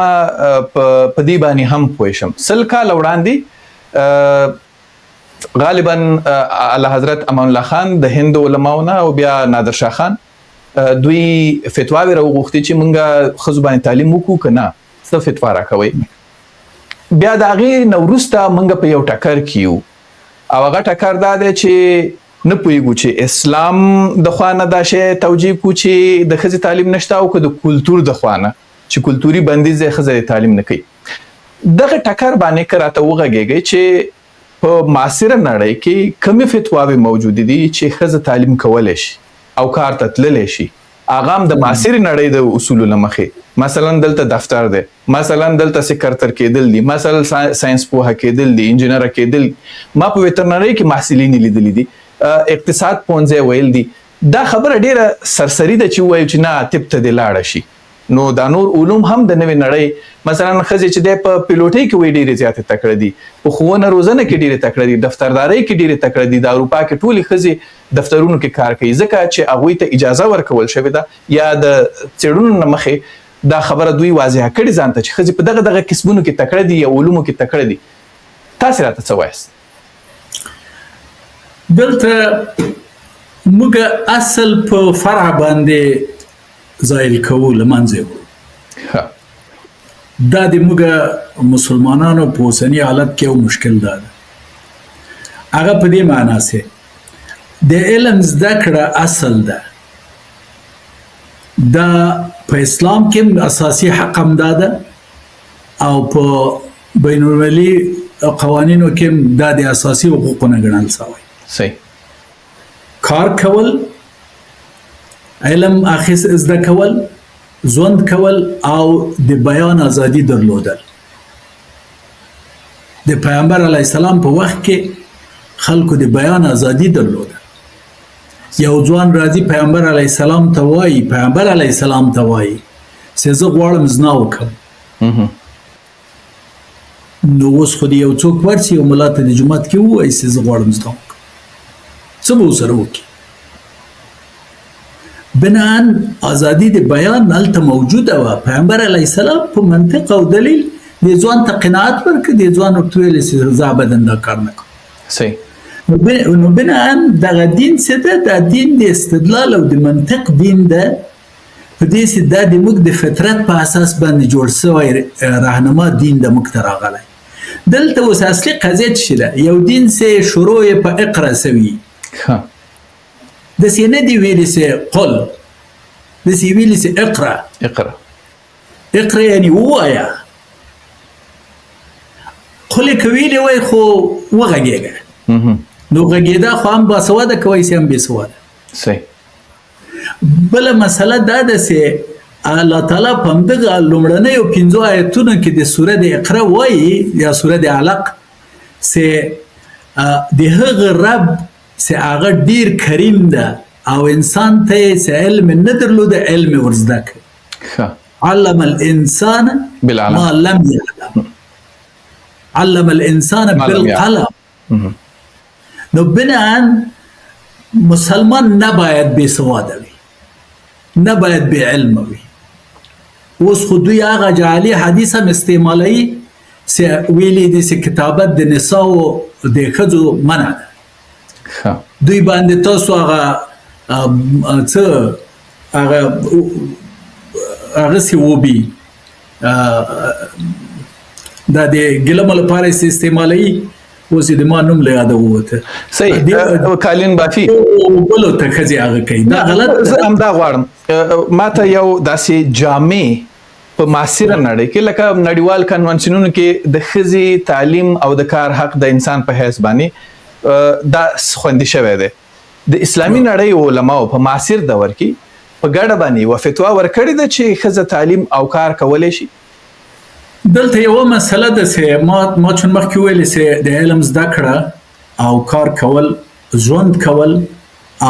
په دې باندې هم پوه شم. 100 کاله وړاندې غالبا اعلی حضرت امان الله خان د هند علماو نه او بیا نادر شاه خان دوی فتواوې راوغوښتې چې مونږ ښځو باندې تعلیم وکړو که نه، څه فتوا راکوئ. بیا د هغې نه وروسته مونږ په یو ټکر کې یو او هغه ټکر دا دی چې نه پوهېږو چې اسلام د خوا نه دا شی توجیه کړو چې د ښځې تعلیم نشته او که د کلتور د خوا نه چې کلتوري بندیز یې ښځه تعلیم نه کوي. دغه ټکر باندې که راته وغږېږئ چې په معاصره نړۍ کې کومې فتواوې موجودې دي چې ښځه تعلیم کولی شي او کار ته تللی شي، هغه هم د معاصرې نړۍ د اصولو له مخې. مثلا دلته دفتر دی، مثلا دلته سکرتر کېدل دي، مثلا ساینس پوهه کېدل دي، انجینره کېدل. ما په ویترنرۍ کې محصلین لیدلي دي، اقتصاد پوهنځی ویل دي. دا خبره ډیره سرسری ده چې وایو چې نه طب ته دې لاړه شي. نو دا نور علوم هم د نوې نړۍ، مثلا ښځې چې دی په پیلوټۍ کې وایي ډېرې زیاتې تکړه دي، په ښوونه روزنه کې ډېرې تکړه دي، دفتردارۍ کې ډېرې تکړه دي. د اروپا کې ټولې ښځې دفترونو کې کار کوي ځکه چې هغوی ته اجازه ورکول شوې ده یا د څېړنو نه مخې دا خبره دوی واضحه کړې ځان ته چې ښځې په دغه کسبونو کې تکړه دي یا علومو کې تکړه دي. تاسې راته څه وایاست؟ دلته موږ اصل په فرع باندې زایل کوو، له منځه وړو. دا د موږ مسلمانانو په اوسني حالت کې یو مشکل ده. هغه په دې معنا چې د علم زده کړه اصل ده. دا په اسلام کې اساسي حق هم ده او په بین المللي قوانینو کې دا د اساسي حقوقو نه ګڼل شوی. صحیح. کار کول، علم اخیست، زده کول، ژوند کول او د بیان ازادي درلودل. د پیغمبر علیه السلام په وخت کې خلکو د بیان ازادي درلوده. یو ځوان راځي پیغمبر علیه السلام ته وایي چې زه غواړم زنا وکړم. نو اوس خو دې یو څوک ورسي یو ملا ته د جومات کې ووایي چې زه غواړم زنا وکړم، څه به ورسره وکړي؟ بناً ازادي د بیان هلته موجوده وه. پیغمبر علیه السلام په منطق او دلیل دې ځوان ته قناعت ورکړه. دې ځوان ورته ویلې چې زه ابدا دا کار نه کوم. صحیح. نو بناً دغه دین څه ده؟ دا دین د استدلال او د منطق دین ده، په دې چې دا د موږ د فطرت په اساس باندې جوړ شوی راهنما دین د موږ ته راغلی. دلته اوس اصلي قضیه څه ده؟ یو دین چې شروع یې په اقرا سوي، داسې نه دي ویلي چې قل، داسې ویلي چې اقرا یعنې ووایه. قل یې که ویلې وای خو وغږېږه، نو غږېدا خو هم باسواده کوی چې هم بېسواده. صحیح. بله مسله دا ده چې الله تعالی په همدغه لومړنیو 5 آیتونو کې د سوره د اقرا وایي یا سوره د علق چې د هغه رب چې هغه ډیر کریم ده او انسان ته چې علم نه درلوده علم ورزده کړي. علم الانسان ما لم يعلم، علم الانسان بالقلم. نو بناً مسلمان نباید بے سواده وي، نباید بے علم وي. اوس خو دوی هغه جعلي حدیث هم استعمالوي چې ویلي دي چې کتابت د نساو د ښځو منع ده. دوی باندې تاسو هغه څه هغسې وبي دا د ګلمو لپاره استعمالوي. اوس د ما نوم له یاده ووته. صحیح. کالین بافي بلو ته ښځې هغه کوي، دا غلط. زه همدا غواړم ما ته یو داسې جامع په معاصره نړۍ کې لکه نړیوال کنونشنونو کې د ښځې تعلیم او د کار حق د انسان په حیث باندې دا خوندي شوی دی. د اسلامي نړۍ علماو په معاصر دور کې په ګډه باندې یوه فتوا ورکړې ده چې ښځه تعلیم او کار کولی شي. دلته یوه مسله ده چې ما چون مخکې ویلې چې د علم زده کړه او کار کول، ژوند کول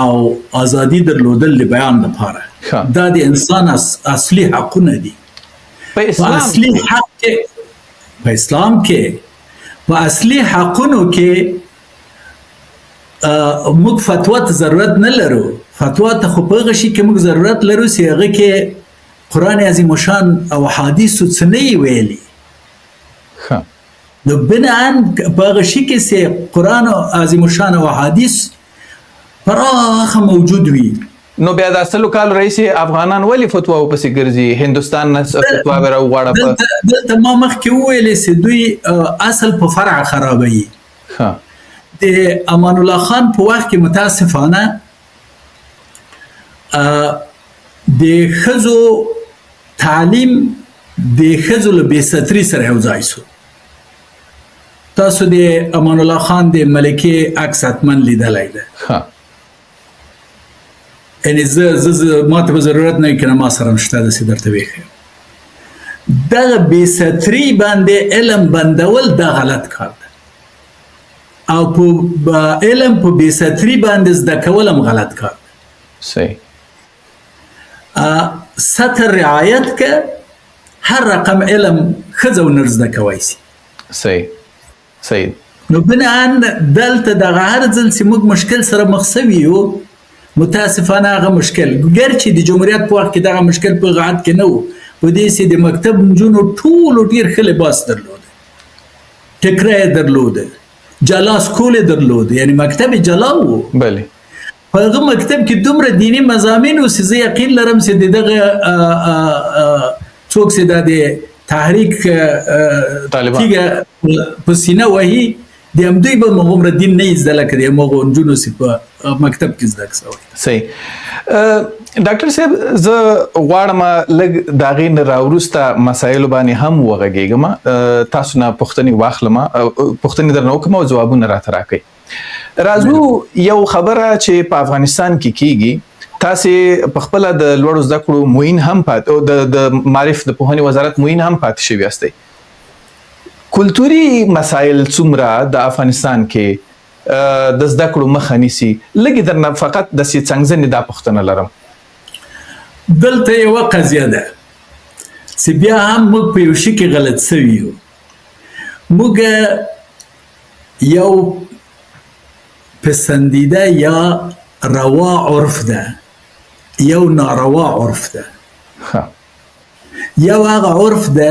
او ازادي درلودل د بیان لپاره، دا د انسان اصلي حقونه دي. په اصلي حق کې، په اسلام کې په اصلي حقونو کې موږ فتوا ته ضرورت نه لرو. فتوا ته خو په هغه شي کې موږ ضرورت لرو چې هغه کې قرآن عظیم شان او حدیثو څه نه یې ویلي. نو بناً په هغه شي کې چې قرآن عظیم شان او حدیث پراخه موجود وي. نو بیا د اصلو کال رئیس افغانان ولې فتوا ورپسې ګرځي؟ هندوستان نه فتوا راوغواړه. دلته ما مخکې وویلې چې دوی اصل په فرع خرابوي. د امان الله خان په وخت کې متاسفانه د ښځو تعلیم د ښځو له بې سترۍ سره یو ځای شو. تاسو د امان الله خان د ملکې عکس حتما لیدلی ده. یعنې ما ته به ضرورت نه وي که نه ما سره هم شته داسې درته وښیم. دغه بې سترۍ باندې علم بندول دا غلط کار ده، او په علم په بې سترۍ باندې زده کول هم غلط کار ده. صحیح. سطر رعایت که هر رقم علم ښځه او نر زده کوی شي. صحیح. نو بناً دلته دغه هر ځل چې موږ مشکل سره مخ شوي یو، متاسفانه هغه مشکل ګرچې د جمهوریت په وخت کې دغه مشکل په غاړت کې نه و، په دې چې د مکتب نجونو ټولو ډېر ښه لباس درلوده، ټکری یې درلوده، جلا سکول یې درلوده، یعنې مکتب یې جلا و. بله. په هغه مکتب کې دومره دیني مضامین و چې زه یقین لرم چې د دغه څوک چې دا د تحریک تیږه په سینه وهي د همدوی به هغومره دین نه یې زده لکه د همغو نجونو چې په مکتب کې زده شوی. صحیح. ډاکټر صاحب زه غواړم لږ د هغې نه راوروسته مسایلو باندې هم وغږېږم، تاسو نه پوښتنې واخلم، پوښتنې درنه وکړم او ځوابونه راته راکړئ. راځو یو خبره چې په افغانستان کې کیږي، تاسې په خپله د لوړو زده کړو معین هم پاتې، د معارف د پوهنې وزارت معین هم پاتې شوي یاستئ. کلتوري مسایل څومره د افغانستان کې د زده کړو مخه نیسي. لږ درنه فقط د څنګه دا پوښتنه لرم. دلته یوه قضیه ده چې بیا هم موږ په یو شي کې غلط سوي یو. موږ یو پسندیده یا روا عرف ده یو ناروا عرف ده. یو هغه عرف ده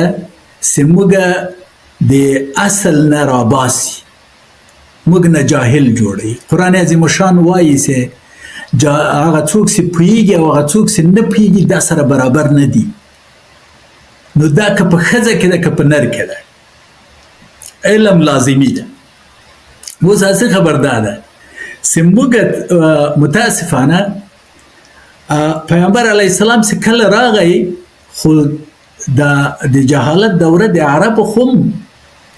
چې موږ د اصل نه راباسي، موږ نه جاهل جوړوي. قرآن عظیم شان وایي چې هغه څوک چې پوهیږي او هغه څوک چې نه پوهیږي دا سره برابر نه دي. نو دا که په ښځه کې ده که په نر کې ده علم لازمي ده. اوس هسې خبر دا ده چې موږ متاسفانه پیغمبر علیه السلام چې کله راغی خو د جهالت دوره د عربو خو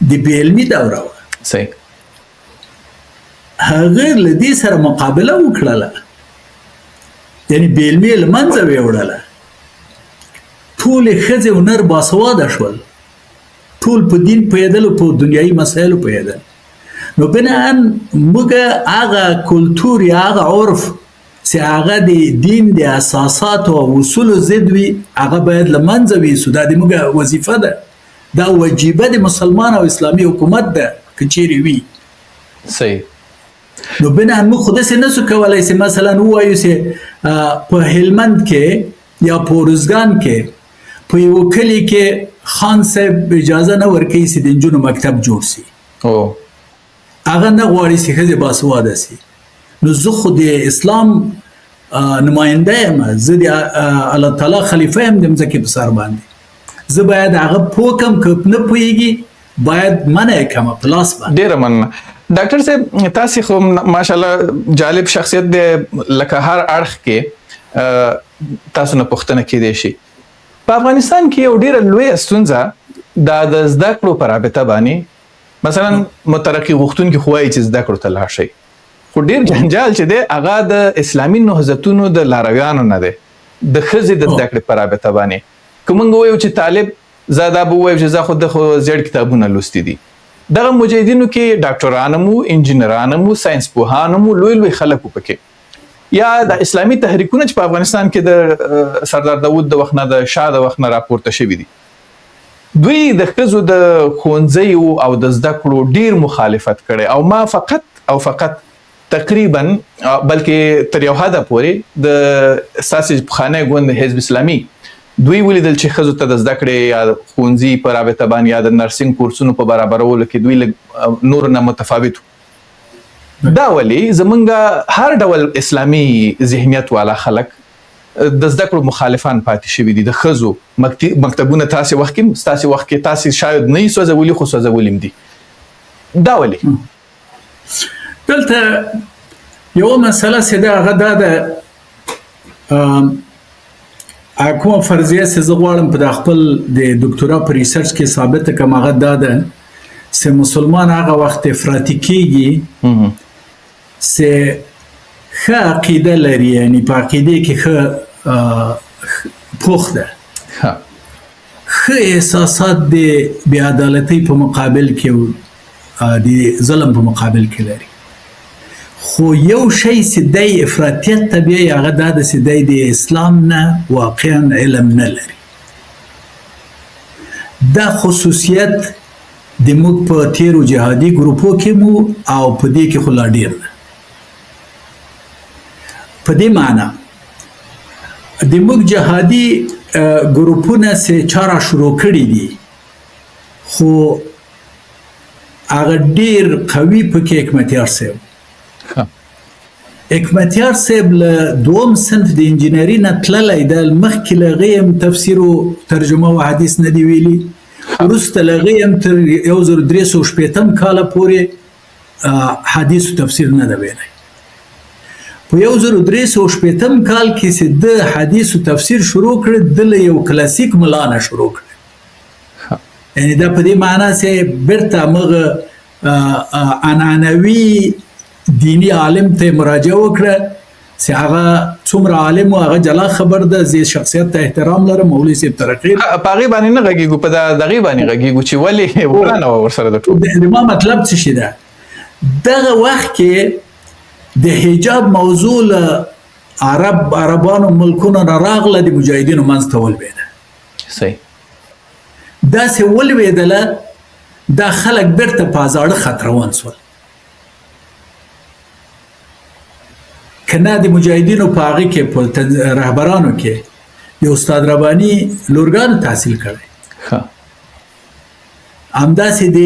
د بې علمي دوره وه. صحیح. هغه له دې سره مقابله وکړله، یعنی بې علمي یې له منځه ویوړله. ټولې ښځې او نر باسواده شول، ټول په دین پوهېدل او په دنیایي مسایلو پوهېدل. نو بناً موږ هغه کلتور یا هغه عرف چې هغه د دین د اساساتو او اصولو ضد وي هغه باید له منځه ویسو. دا د موږ وظیفه ده، دا وجیبه د مسلمان او اسلامي حکومت ده که چیرې وي. صحیح. نو بنا موږ خو داسې نسو کولی چې مثلا ووایو چې په هلمند کې یا په ارزګان کې په یو کلي کې خان صاحب اجازه نه ورکوي چې د نجونو مکتب جوړ سي. هغه نه غواړي چې ښځې باسواده سي. نو زه خو د اسلام نماینده یم، زه د الله تعالی خلیفه یم د مځکې په سر باندې. زه باید هغه پوه کړم، که نه پوهېږي باید منع یې کړم په لاس باندې. ډېره مننه. ډاکټر صاحب تاسې خو ماشاءالله جالب شخصیت دی، لکه هر اړخ کې تاسو نه پوښتنه کېدای شي. په افغانستان کې یو ډېره لویه ستونزه دا د زده کړو په رابطه باندې، مثلا مترقي غوښتونکي خو وایي چې زده کړو ته لاړ شئ، خو ډېر جنجال چې دی هغه د اسلامي نهضتونو د لارویانو نه دی د ښځې د زده کړې په رابطه باندې. که موږ ووایو چې طالب زه دا به ووایم چې زه خو د زیړ کتابونه لوستي دي. دغه مجاهدینو کې ډاکټران مو، انجینران مو، ساینس پوهان مو، لوی لوی خلک پکې. یا د اسلامي تحریکونه چې په افغانستان کې د سردار داود د وخت نه د شاه د وخت نه راپورته شوي دي، دوی د ښځو د ښوونځیو او د زده کړو ډیر مخالفت کړي. او ما فقط تقریبا بلکې تر یو حده پورې د ستاسې پخوانی ګوند حزب اسلامي دوی ولیدل چې ښځو ته د زده کړې یا ښوونځي په رابطه باندې یا د نرسنګ کورسونو په برابرولو کې دوی نور نه متفاوت وو. دا ولې زمونږ هر ډول اسلامي ذهنیت والا خلک د زده کړو مخالفان پاتې شوي دي. د ښځو مکتبونه تاسې وخت کې تاسې شاید نه یې سوځولي خو سوځولي هم دي. دا ولې؟ دلته یوه مسله چې ده هغه دا ده، کومه فرضیه چې زه غواړم په خپل د دکتورا په ریسرچ کې ثابته کړم هغه دا ده چې مسلمان هغه وخت افراطي کېږي چې ښه عقیده لري، یعنی په عقیده کې ښه پوخ ده، ښه احساسات د بې عدالتۍ په مقابل کې د ظلم په مقابل کې لري. خو یو شی چې دی افراطیت ته بیایي هغه دا ده چې دی د اسلام نه واقعا علم نه لري. دا خصوصیت د موږ په تیرو جهادي ګروپو کې مو او په دې کې خو لا ډېر ده. په دې معنا د موږ جهادي ګروپونه چې چاره شروع کړي دي خو هغه ډېر قوي پکې حکمتیار صاحب. حکمتیار صاحب له دوم صنف د انجینري نه تللی ده، مخکې له هغې هم تفسیر و ترجمه و حدیث نه دي ویلي، وروسته له هغې هم تر 1360 کاله پورې حدیث و تفسیر نه ده ویلی. په 1360 کال کې چې د حدیث و تفسیر شروع کړ، د له یو کلاسیک ملا نه شروع کړ. یعنی دا په دې معنا چې بیرته مغه عنعنوي دینی عالم ته مراجعه وکړه چې هغه څومره عالم و، هغه جلا خبر ده، زه شخصیت ته احترام لرم، مولوي صاحب ترقی په هغې باندې نه غږېږو، په دغې باندې غږېږو چې ولې ورانه وه ورسره د ټول. ما مطلب څه شي ده دغه وخت کې د حجاب موضوع له عربانو ملکونو نه راغله د مجاهدینو منځ ته ولوېده. صحیح. داسې ولوېدله دا خلک بیرته په زاړه خط روان شول. که نه د مجاهدینو په هغې کې په رهبرانو کې د استاد رباني لورګانو تحصیل کړی، همداسې د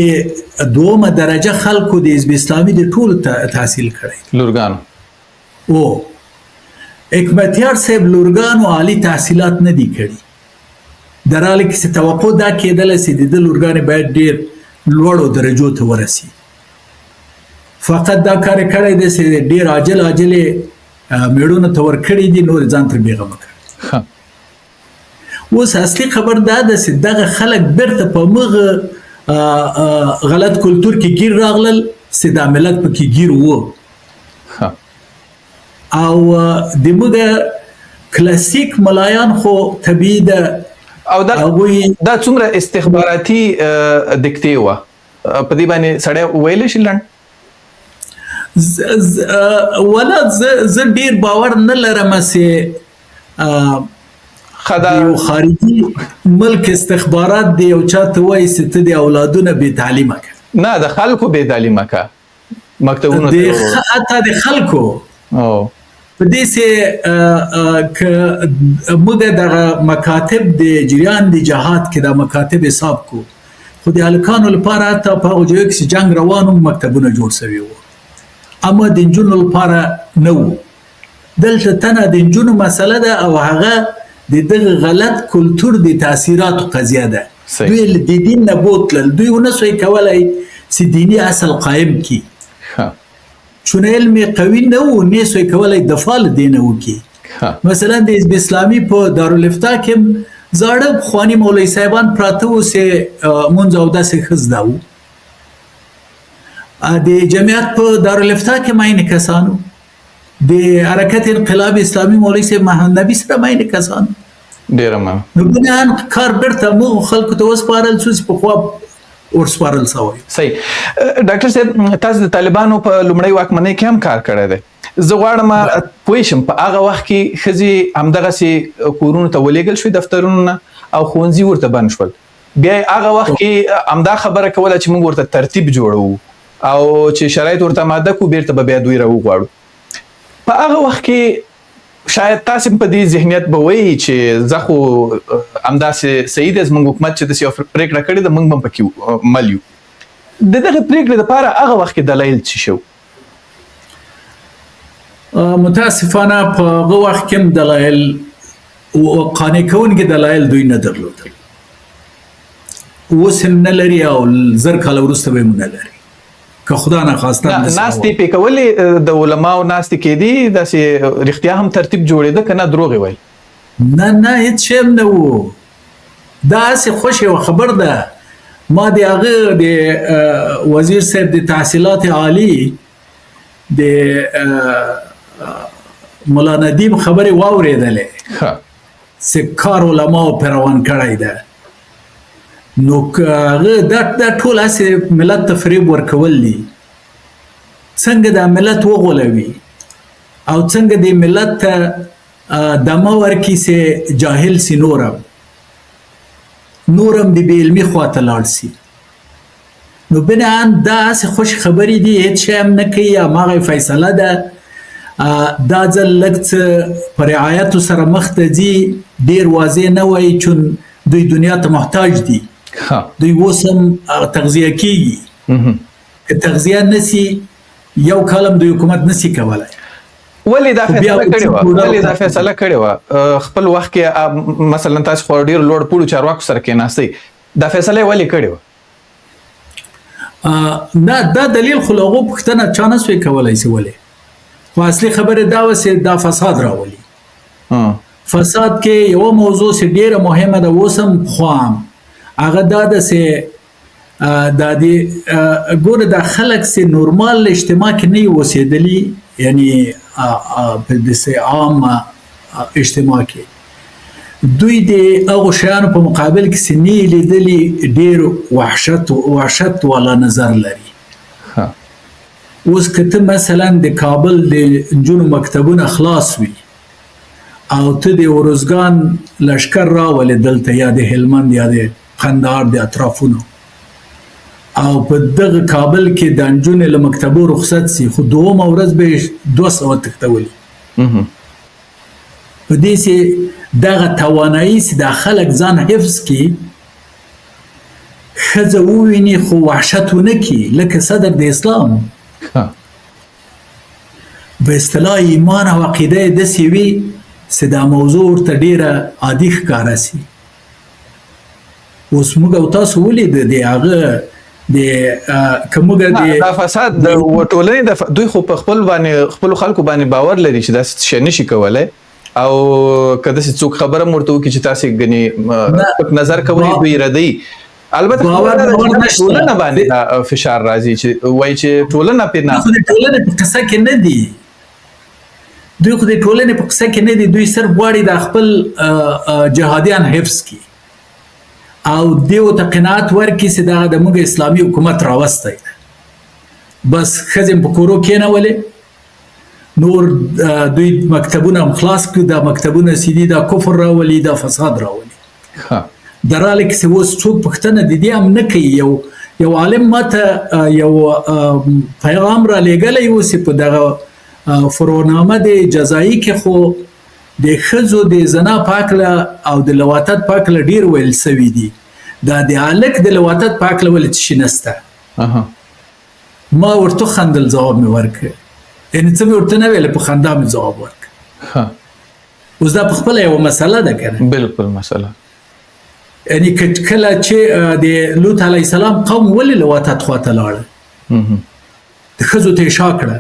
دومه درجه خلکو د حزب اسلامي د ټولو تحصیل کړی لورګانو. او حکمتیار صاحب لورګانو عالی تحصیلات نه دي کړي، در حاله کې چې توقع دا کېدله چې د ده لورګانې باید ډېر لوړو درجو ته ورسي، فقط دا کار یې کړی دی چې ډېر عاجل میړونو ته ورکړي دي، نور ځان تر بېغمه کړي. اوس اصلي خبر دا ده چې دغه خلک بیرته په مغه غلط کلتور کې گیر راغلل چې دا ملت پکې گیر وو، او د موږ کلاسیک ملایان خو طبیعي ده او دا څومره استخباراتي دکتې وه، په دې باندې سړی ویلی شي لنډ؟ ولا زه ډیر باور نه لرم چې یو خارجي ملک استخبارات دی یو چاته وایي چې ته د اولادونه بې تعلیمه که، نه د خلکو بې تعلیمه که مکتبونو ته، حتی د خلکو په دې چې که موږ دغه مکاتب د جریان د جهاد کې دا مکاتب حساب کو، خو د هلکانو لپاره حتی په هغو ځایو کې چې جنګ روان و مکتبونه جوړ شوي وو، اما د نجونو لپاره نه وو. دلته تنه د نجونو مسله ده او هغه د دغه غلط کلتور د تاثیراتو قضیه ده. دوی د دین نه بوتلل، دوی ونه سوی کولی چې دیني اصل قایم کی، چون علم قوي نه و نه سوی کولی دفاع له دینه وکړي. مثلا د حزب اسلامي په دارالفتاح کې زاړه پخواني مولوي صاحبان پراته وو چې مونځ او داسې ښه زده وو، د جمعیت په دارالفتاح کې ماینه کسانو، د حرکت انقلاب اسلامي مولوي صاحب محمد نبي سره ماینه کسانو، ډېره مننه. نو بنیان کار بیرته موږ خلکو ته وسپارل شو چې پخوا ورسپارل شوی. صحیح. ډاکټر صاحب تاسو د طالبانو په لومړۍ واکمنۍ کې هم کار کړی دی، زه غواړم پوه شم په هغه وخت کې ښځې همدغسې کورونو ته ولېږل شوې دفترونو نه او ښوونځي ورته بند شول، بیا یې هغه وخت کې همدا خبره کوله چې موږ ورته ترتیب جوړوو او چې شرایط ورته ماده کو بیرته به بیا دوی راوغواړو. په هغه وخت کې شاید تاسو په دې ذهنیت به وایي چې زه خو همداسې صحیح دی زموږ حکومت چې داسې یو پرېکړه کړې ده موږ به هم پکې مل یو. د دغه پرېکړې دپاره هغه وخت کې دلایل څه شو؟ متاسفانه په هغه وخت کې هم دلایل قانع کوونکي دلایل دوی نه درلودل، اوس هم نه لري او زر کاله وروسته به هم نه لري که خدا نخواسته. ناستې پې کولې د علماو ناستې کېدې داسې رښتیا هم ترتیب جوړېده که نه دروغ یې ویل؟ نه هېڅ شی هم نه و، دا هسې خوښ یوه خبر ده. ما د هغه د وزیر صاحب د تحصیلات عالی د ملا ندیم خبرې واورېدلې چې کار علماو پرې روان کړی ده، نو هغه دا ټول هسې ملت ته فریب ورکول دي، څنګه دا ملت وغولوي او څنګه د ملت ته دمه ورکړي چې جاهل سي، نورم د بې علمي خواته لاړ سي. نو بناً دا هسې خوش خبرې دي، هېڅ شی هم نه کوي، هماغه فیصله ده. دا ځل لږ څه په رعایتو سره مخ ته ځي، ډېر واضح نه وایي چون دوی دنیا ته محتاج دي، دوی اوس هم تغذیه کیږي، که تغذیه نسی یو کالم د حکومت نسی کولی. ولې دا فیصله کړې وه خپل وخت کې؟ مثلا تاسو خو ډېر لوړ پوړو چارواکو سره کېناستئ، دا فیصله یې ولې کړې وه؟ نه دا دلیل خو له هغو پوښتنه چا نه سوی کولی چې ولې، خو اصلي خبرې دا وه چې دا فساد راولي. فساد کې یوه موضوع چې ډېره مهمه ده اوس هم پخوا هم، هغه دا ده چې دا د ګوره دا خلک چې نورمال اجتماع کې نه وي اوسېدلي، یعنی په داسې عام اجتماع کې دوی د هغو شیانو په مقابل کې چې نه یې لیدلي ډېر وحشت والا نظر لري. اوس که ته مثلا د کابل د نجونو مکتبونه خلاص وي او ته د ارزګان لشکر راولې دلته یا د هلمند یا د قندهار د اطرافونو او په دغه کابل کې د نجونو له مکتبو رخصت سي خو دومره ورځ به 200 تختولي په دې سي دغه توانایي چې د خلک ځان حفظ کی خزه وویني خو وحشتونه کی لکه صدر د اسلام به اصطلاح ایمان او عقیده د سیوی چې دا موضوع ورته ډیره عادي ښکاره سي اوس موږ او تاسو ولید د هغه د کومګه د فساد د ټولنې د دوی خو په خپل باندې خپل خلکو باندې باور لري چې دا څه نشي کولای او کله چې څوک خبره مرته وکړي چې تاسو غني نظر کوي دوی ردی البته ټولنه باندې فشار راځي چې وایي چې ټولنه په نه ټولنه په قصه کې نه دي دوی خو د ټولنې په قصه کې نه دي دوی صرف غواړي د خپل جهادیان حفظ کی او دیو ته قناعت ورکړي چې دا د موږ اسلامي حکومت راوستي بس خزم په کورو کې نه ولې نور دوی مکتبونه خلاص کړي دا مکتبونه سیدي دا کفر راولي دا فساد راولي دراله کې اوس څوک پښتنه د دې هم نه کوي یو عالم ماته یو پیغام را لېږلی و چې په دغه فرونامه د جزایي کې خو د ښځو د زنا پاکله او د لواطت پاکله ډیر ویل سوي دي دا د هلک د لواطت پاکله ولې څه شي نسته ما ورته خندل ځواب مې ورکړ یعنې څه مې ورته نه ویل په خندا مې ځواب ورکړ اوس دا په خپله یوه مسله ده که نه بالکل مسله یعنی کله چې د لوط علیه السلام قوم ولې لواطت خواته لاړه د ښځو ته یې شا کړه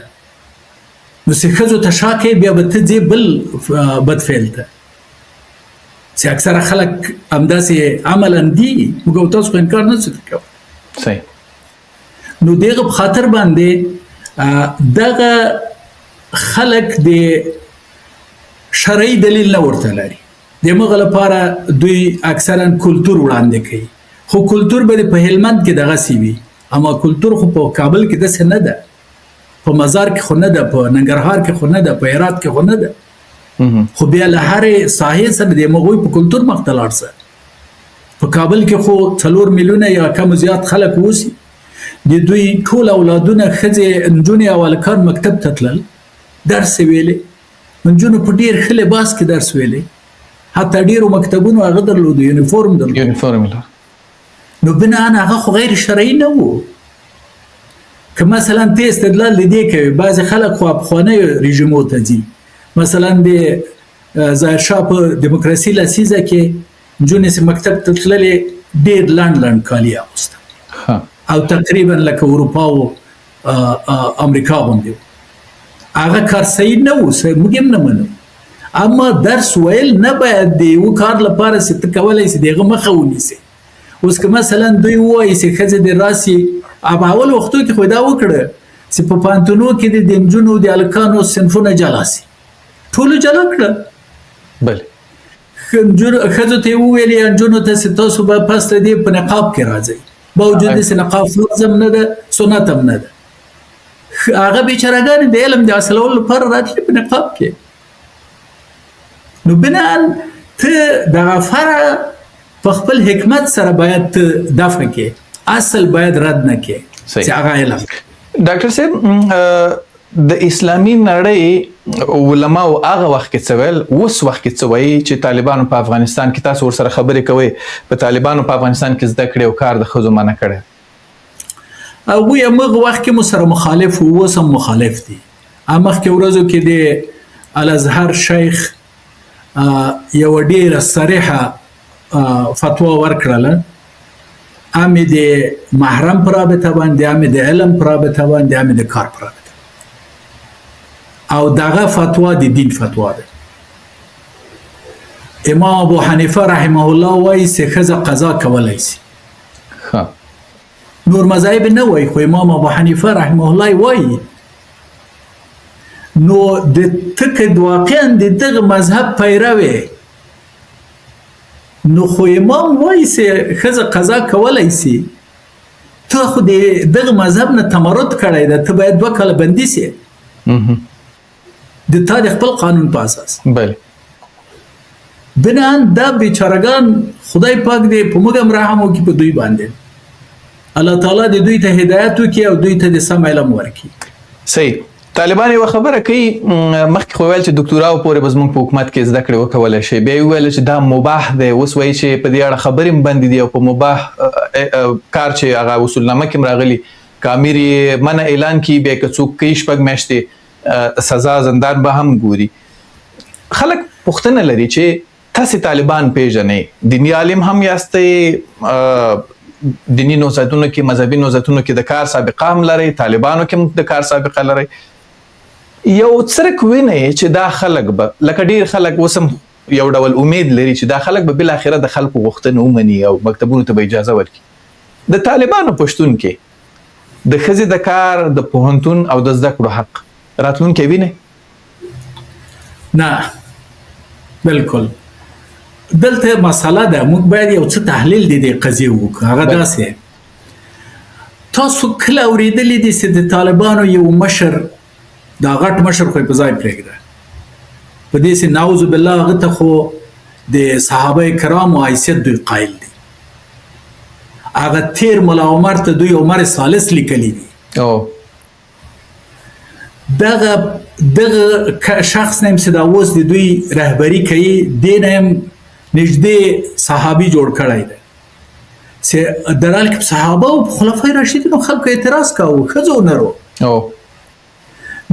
نو چې ښځو ته شا کوې بیا به ته ځې بل بدفعل ته چې اکثره خلک همداسې عملا دي موږ او تاسو خو انکار نه شو کولی صحیح نو دغه په خاطر باندې دغه خلک د شرعي دلیل نه ورته لري د مغه لپاره دوی اکثرا کلتور وړاندې کوي خو کلتور به په هلمند کې دغه سی وي اما کلتور خو په کابل کې داسې نه ده په مزار کې خو نه ده په ننګرهار کې خو نه ده په هرات کې خو نه ده خو بیا له هرې ساحې سره د مغوی په کلتور مخته لاړ سه په کابل کې خو 4 میلیونه یا کم زیات خلک اوسي د دوی ټول اولادونه ښځې نجونې او هلکان مکتب ته تلل درس ویلې نجونو په ډېر ښه لباس کې درس ویلې حتی ډېرو مکتبونو هغه درلودو یونیفورم نو بناء هغه خو غیر شرعي نه و که مثلا ته استدلال دې کوي بعضې خلک خو پخوانیو رژیمو ته ځي مثلا د ظاهرشاه په دیموکراسي لسیزه کې نجونې چې مکتب ته تللې ډېر لنډ کالي اغوسته او تقریبا لکه اروپا او امریکا غوندې هغه کار صحیح نه و موږ هم نه منو اما درس ویل نه باید د یو کار لپاره چې ته کولی شې د هغه مخه ونیسې اوس که مثلا دوی ووایي چې ښځې د راسي په اول وختو کې خو دا وکړه چې په پانتونو کې د نجونو د هلکانو صنفونه جلا سي ټولو جلا کړه بله ښځو ته یې وویلې نجونو ته چې تاسو به پس ته دې په نقاب کې راځئ باوجود د نقاب فرض هم نه ده سنت هم نه ده هغه بیچارهګانې د علم د حاصلولو لپاره راتلې په نقاب کې نو بناً ته دغه فرع په خپل حکمت سره باید دفع کې اصل باید رد نه کې چې هغه علم ډاکټر صاحب د اسلامي نړۍ علماو هغه وخت کې څه ویل اوس وخت کې څه وایي چې طالبانو په افغانستان کې تاسو ورسره خبرې کوئ په طالبانو په افغانستان کې زده کړې او کار د ښځو منع کړی هغوی همغه وخت کې مو سره مخالف و اوس هم مخالف دي مخکې ورځو کې د الازهر شیخ یو ډیره صریحه فتوا ورکړله امې د محرم پر رابطه باندې امې د علم پر رابطه باندې امې د کار پر رابطه او دغه فتوا د دین فتوا ده امام ابو حنیفه رحمه الله وایي چې ښځه قضا کولی شي نور مذاهب نه وایي خو امام ابو حنیفه رحمه الله وایي نو د تکه واقعا د دغه مذهب پیروي نو خو امام وایي چې ښځه قضا کولی شي ته خو دغه مذهب نه تمرد کړی ده، ته باید 2 کاله بندي سي د تا د خپل قانون په اساس. بله بنان دا بیچارهګان خدای پاک دې په موږ هم رحم وکړي په دوی باندې. الله تعالی دې دوی ته هدایت وکړي او دوی ته د سم علم ورکړي. صحیح. طالبان یو خبره کوي، مخکې خو ویل چې ډاکټورا پورې به زموږ په حکومت کې زده کړې وکولی شي، بیا یې وویل چې دا مباح دی، اوس وایي چې په دې اړه خبرې هم بندې دي او په مباح کار چې هغه اصولنامه کې هم راغلي که امیر یې منع اعلان کړي، بیا که څوک کوي 6 میاشتې سزا زندان به هم ګوري. خلک پوښتنه لري چې تاسې طالبان پیژنئ، دیني عالم هم یاستئ، دیني نهضتونو کې مذهبي نهضتونو کې د کار سابقه هم لرئ، طالبانو کې هم د کار سابقه لرئ. یو څرک وینئ چې دا خلک به لکه ډیر خلک اوس هم یو ډول امید لري چې دا خلک به بالاخره د خلکو غوښتنې ومني او مکتبونو ته به اجازه ورکړي. د طالبانو پشتون کې د ښځې د کار، د پوهنتون او د زده کړو حق راتلونکی وینئ؟ نه بالکل. دلته مسله ده، موږ باید یو څه تحلیل د دې قضیې وکړو. هغه داسې تاسو کله اورېدلی دي چې د طالبانو یو مشر، دا غټ مشر خو په ځای پرېږده، په دې چې نعوذ بالله هغه ته خو د صحابه کرامو حیثیت دوی قایل دي، هغه تیر ملا عمر ته دوی عمر ثالث لیکلی دي. دغه شخص نیم چې دا اوس د دوی رهبري کوي، دې نیم نږدې صحابي جوړ کړی دی چې درحال کې صحابه او خلفای راشدینو خلکو اعتراض کاوه، ښځو نرو.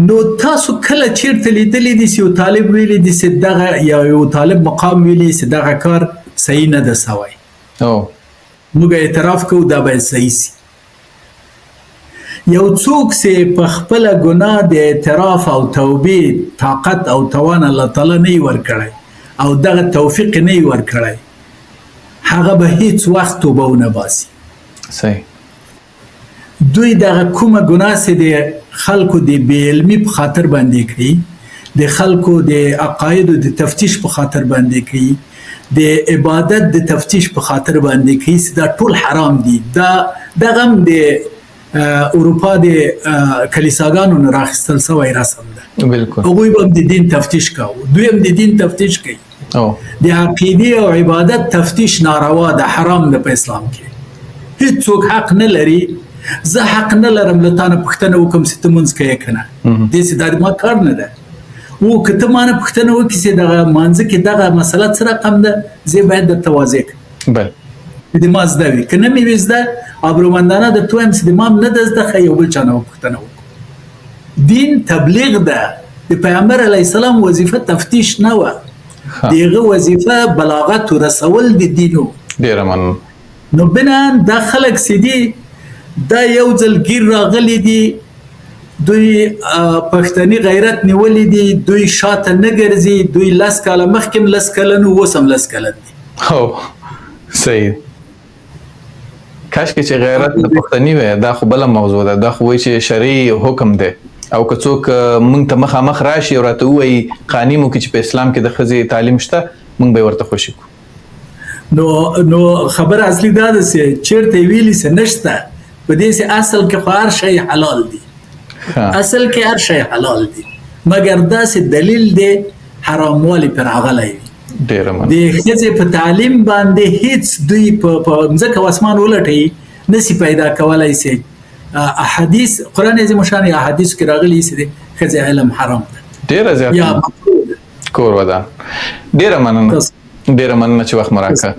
نو تاسو کله چیرته لیدلی دي چې یو طالب ویلی دي چې دغه یا یو طالب مقام ویلی چې دغه کار صحیح نه ده سوی؟ موږ اعتراف کوو دا باید صحیح سي. یو څوک چې په خپله ګناه د اعتراف او توبې طاقت او توان الله تعالی نه یې ورکړی او دغه توفیق نه یې ورکړی، هغه به هیڅ وخت توبه ونه باسي. صحیح. دوی دغه کومه ګناه چې د خلکو د بې علمي په خاطر باندې کوي، د خلکو د عقایدو د تفتیش په خاطر باندې کوي، د عبادت د تفتیش په خاطر باندې کوي، چې دا ټول حرام دي. دغه هم د اروپا د کلیساګانو نه راخیستل سوی رسم ده. بالکل. هغوی به هم د دین تفتیش کوي، دوی هم د دین تفتیش کوي. د عقیدې او عبادت تفتیش ناروا ده، حرام ده په اسلام کې. هیڅوک حق نه لري، زه حق نه لرم له تا نه پوښتنه وکړم چې ته مونځ کوې که نه. داسې دا ما کار نه ده. که ته ما نه پوښتنه وکړې چې دغه مانځه کې دغه مسله څه رقم ده، زه باید درته واضح کړم. بله. د ما زده وي، که نه مې وي زده ابرومندانه درته وایم چې د ما هم نه ده زده، ښه یو بل چا نه پوښتنه وکړو. دین تبلیغ ده. د پیغمبر علیه السلام وظیفه تفتیش نه وه، د هغه وظیفه بلاغت و رسول د دینو. ډېره مننه. نو بنان دا خلک چې دي دا یو ځل گیر راغلی دي، دوی پښتني غیرت نیولی دي، دوی شاته نه ګرځي، دوی 10 کاله مخکې 10 کلن اوس هم 10 کلن دي. صحیح. کاشکې چې غیرت د پښتني وي، دا خو بله موضوع ده. دا خو وایي چې شرعي حکم دی او که څوک موږ ته مخامخ راشي او راته ووایي قانون وکړي چې په اسلام کې د ښځې تعلیم شته، موږ به یې ورته خوشي کړو. نو خبره اصلي دا ده چې چېرته یې ویلي چې نشته، په دې چې اصل کې خو هر شی حلال دی. اصل کې هر شی حلال دی، مګر داسې دلیل دی حراموالی پر راغلی وي. د ښځې په تعلیم باندې هیڅ دوی په ځمکه او اسمان ولټوي نشي پیدا کولی چې احادیث قرآن عظیم الشان یا احادیثو کې راغلي چې د ښځې علم حرام ده. ډېره زیاته کور ودان. ډېره مننه چې وخت مو راکړه.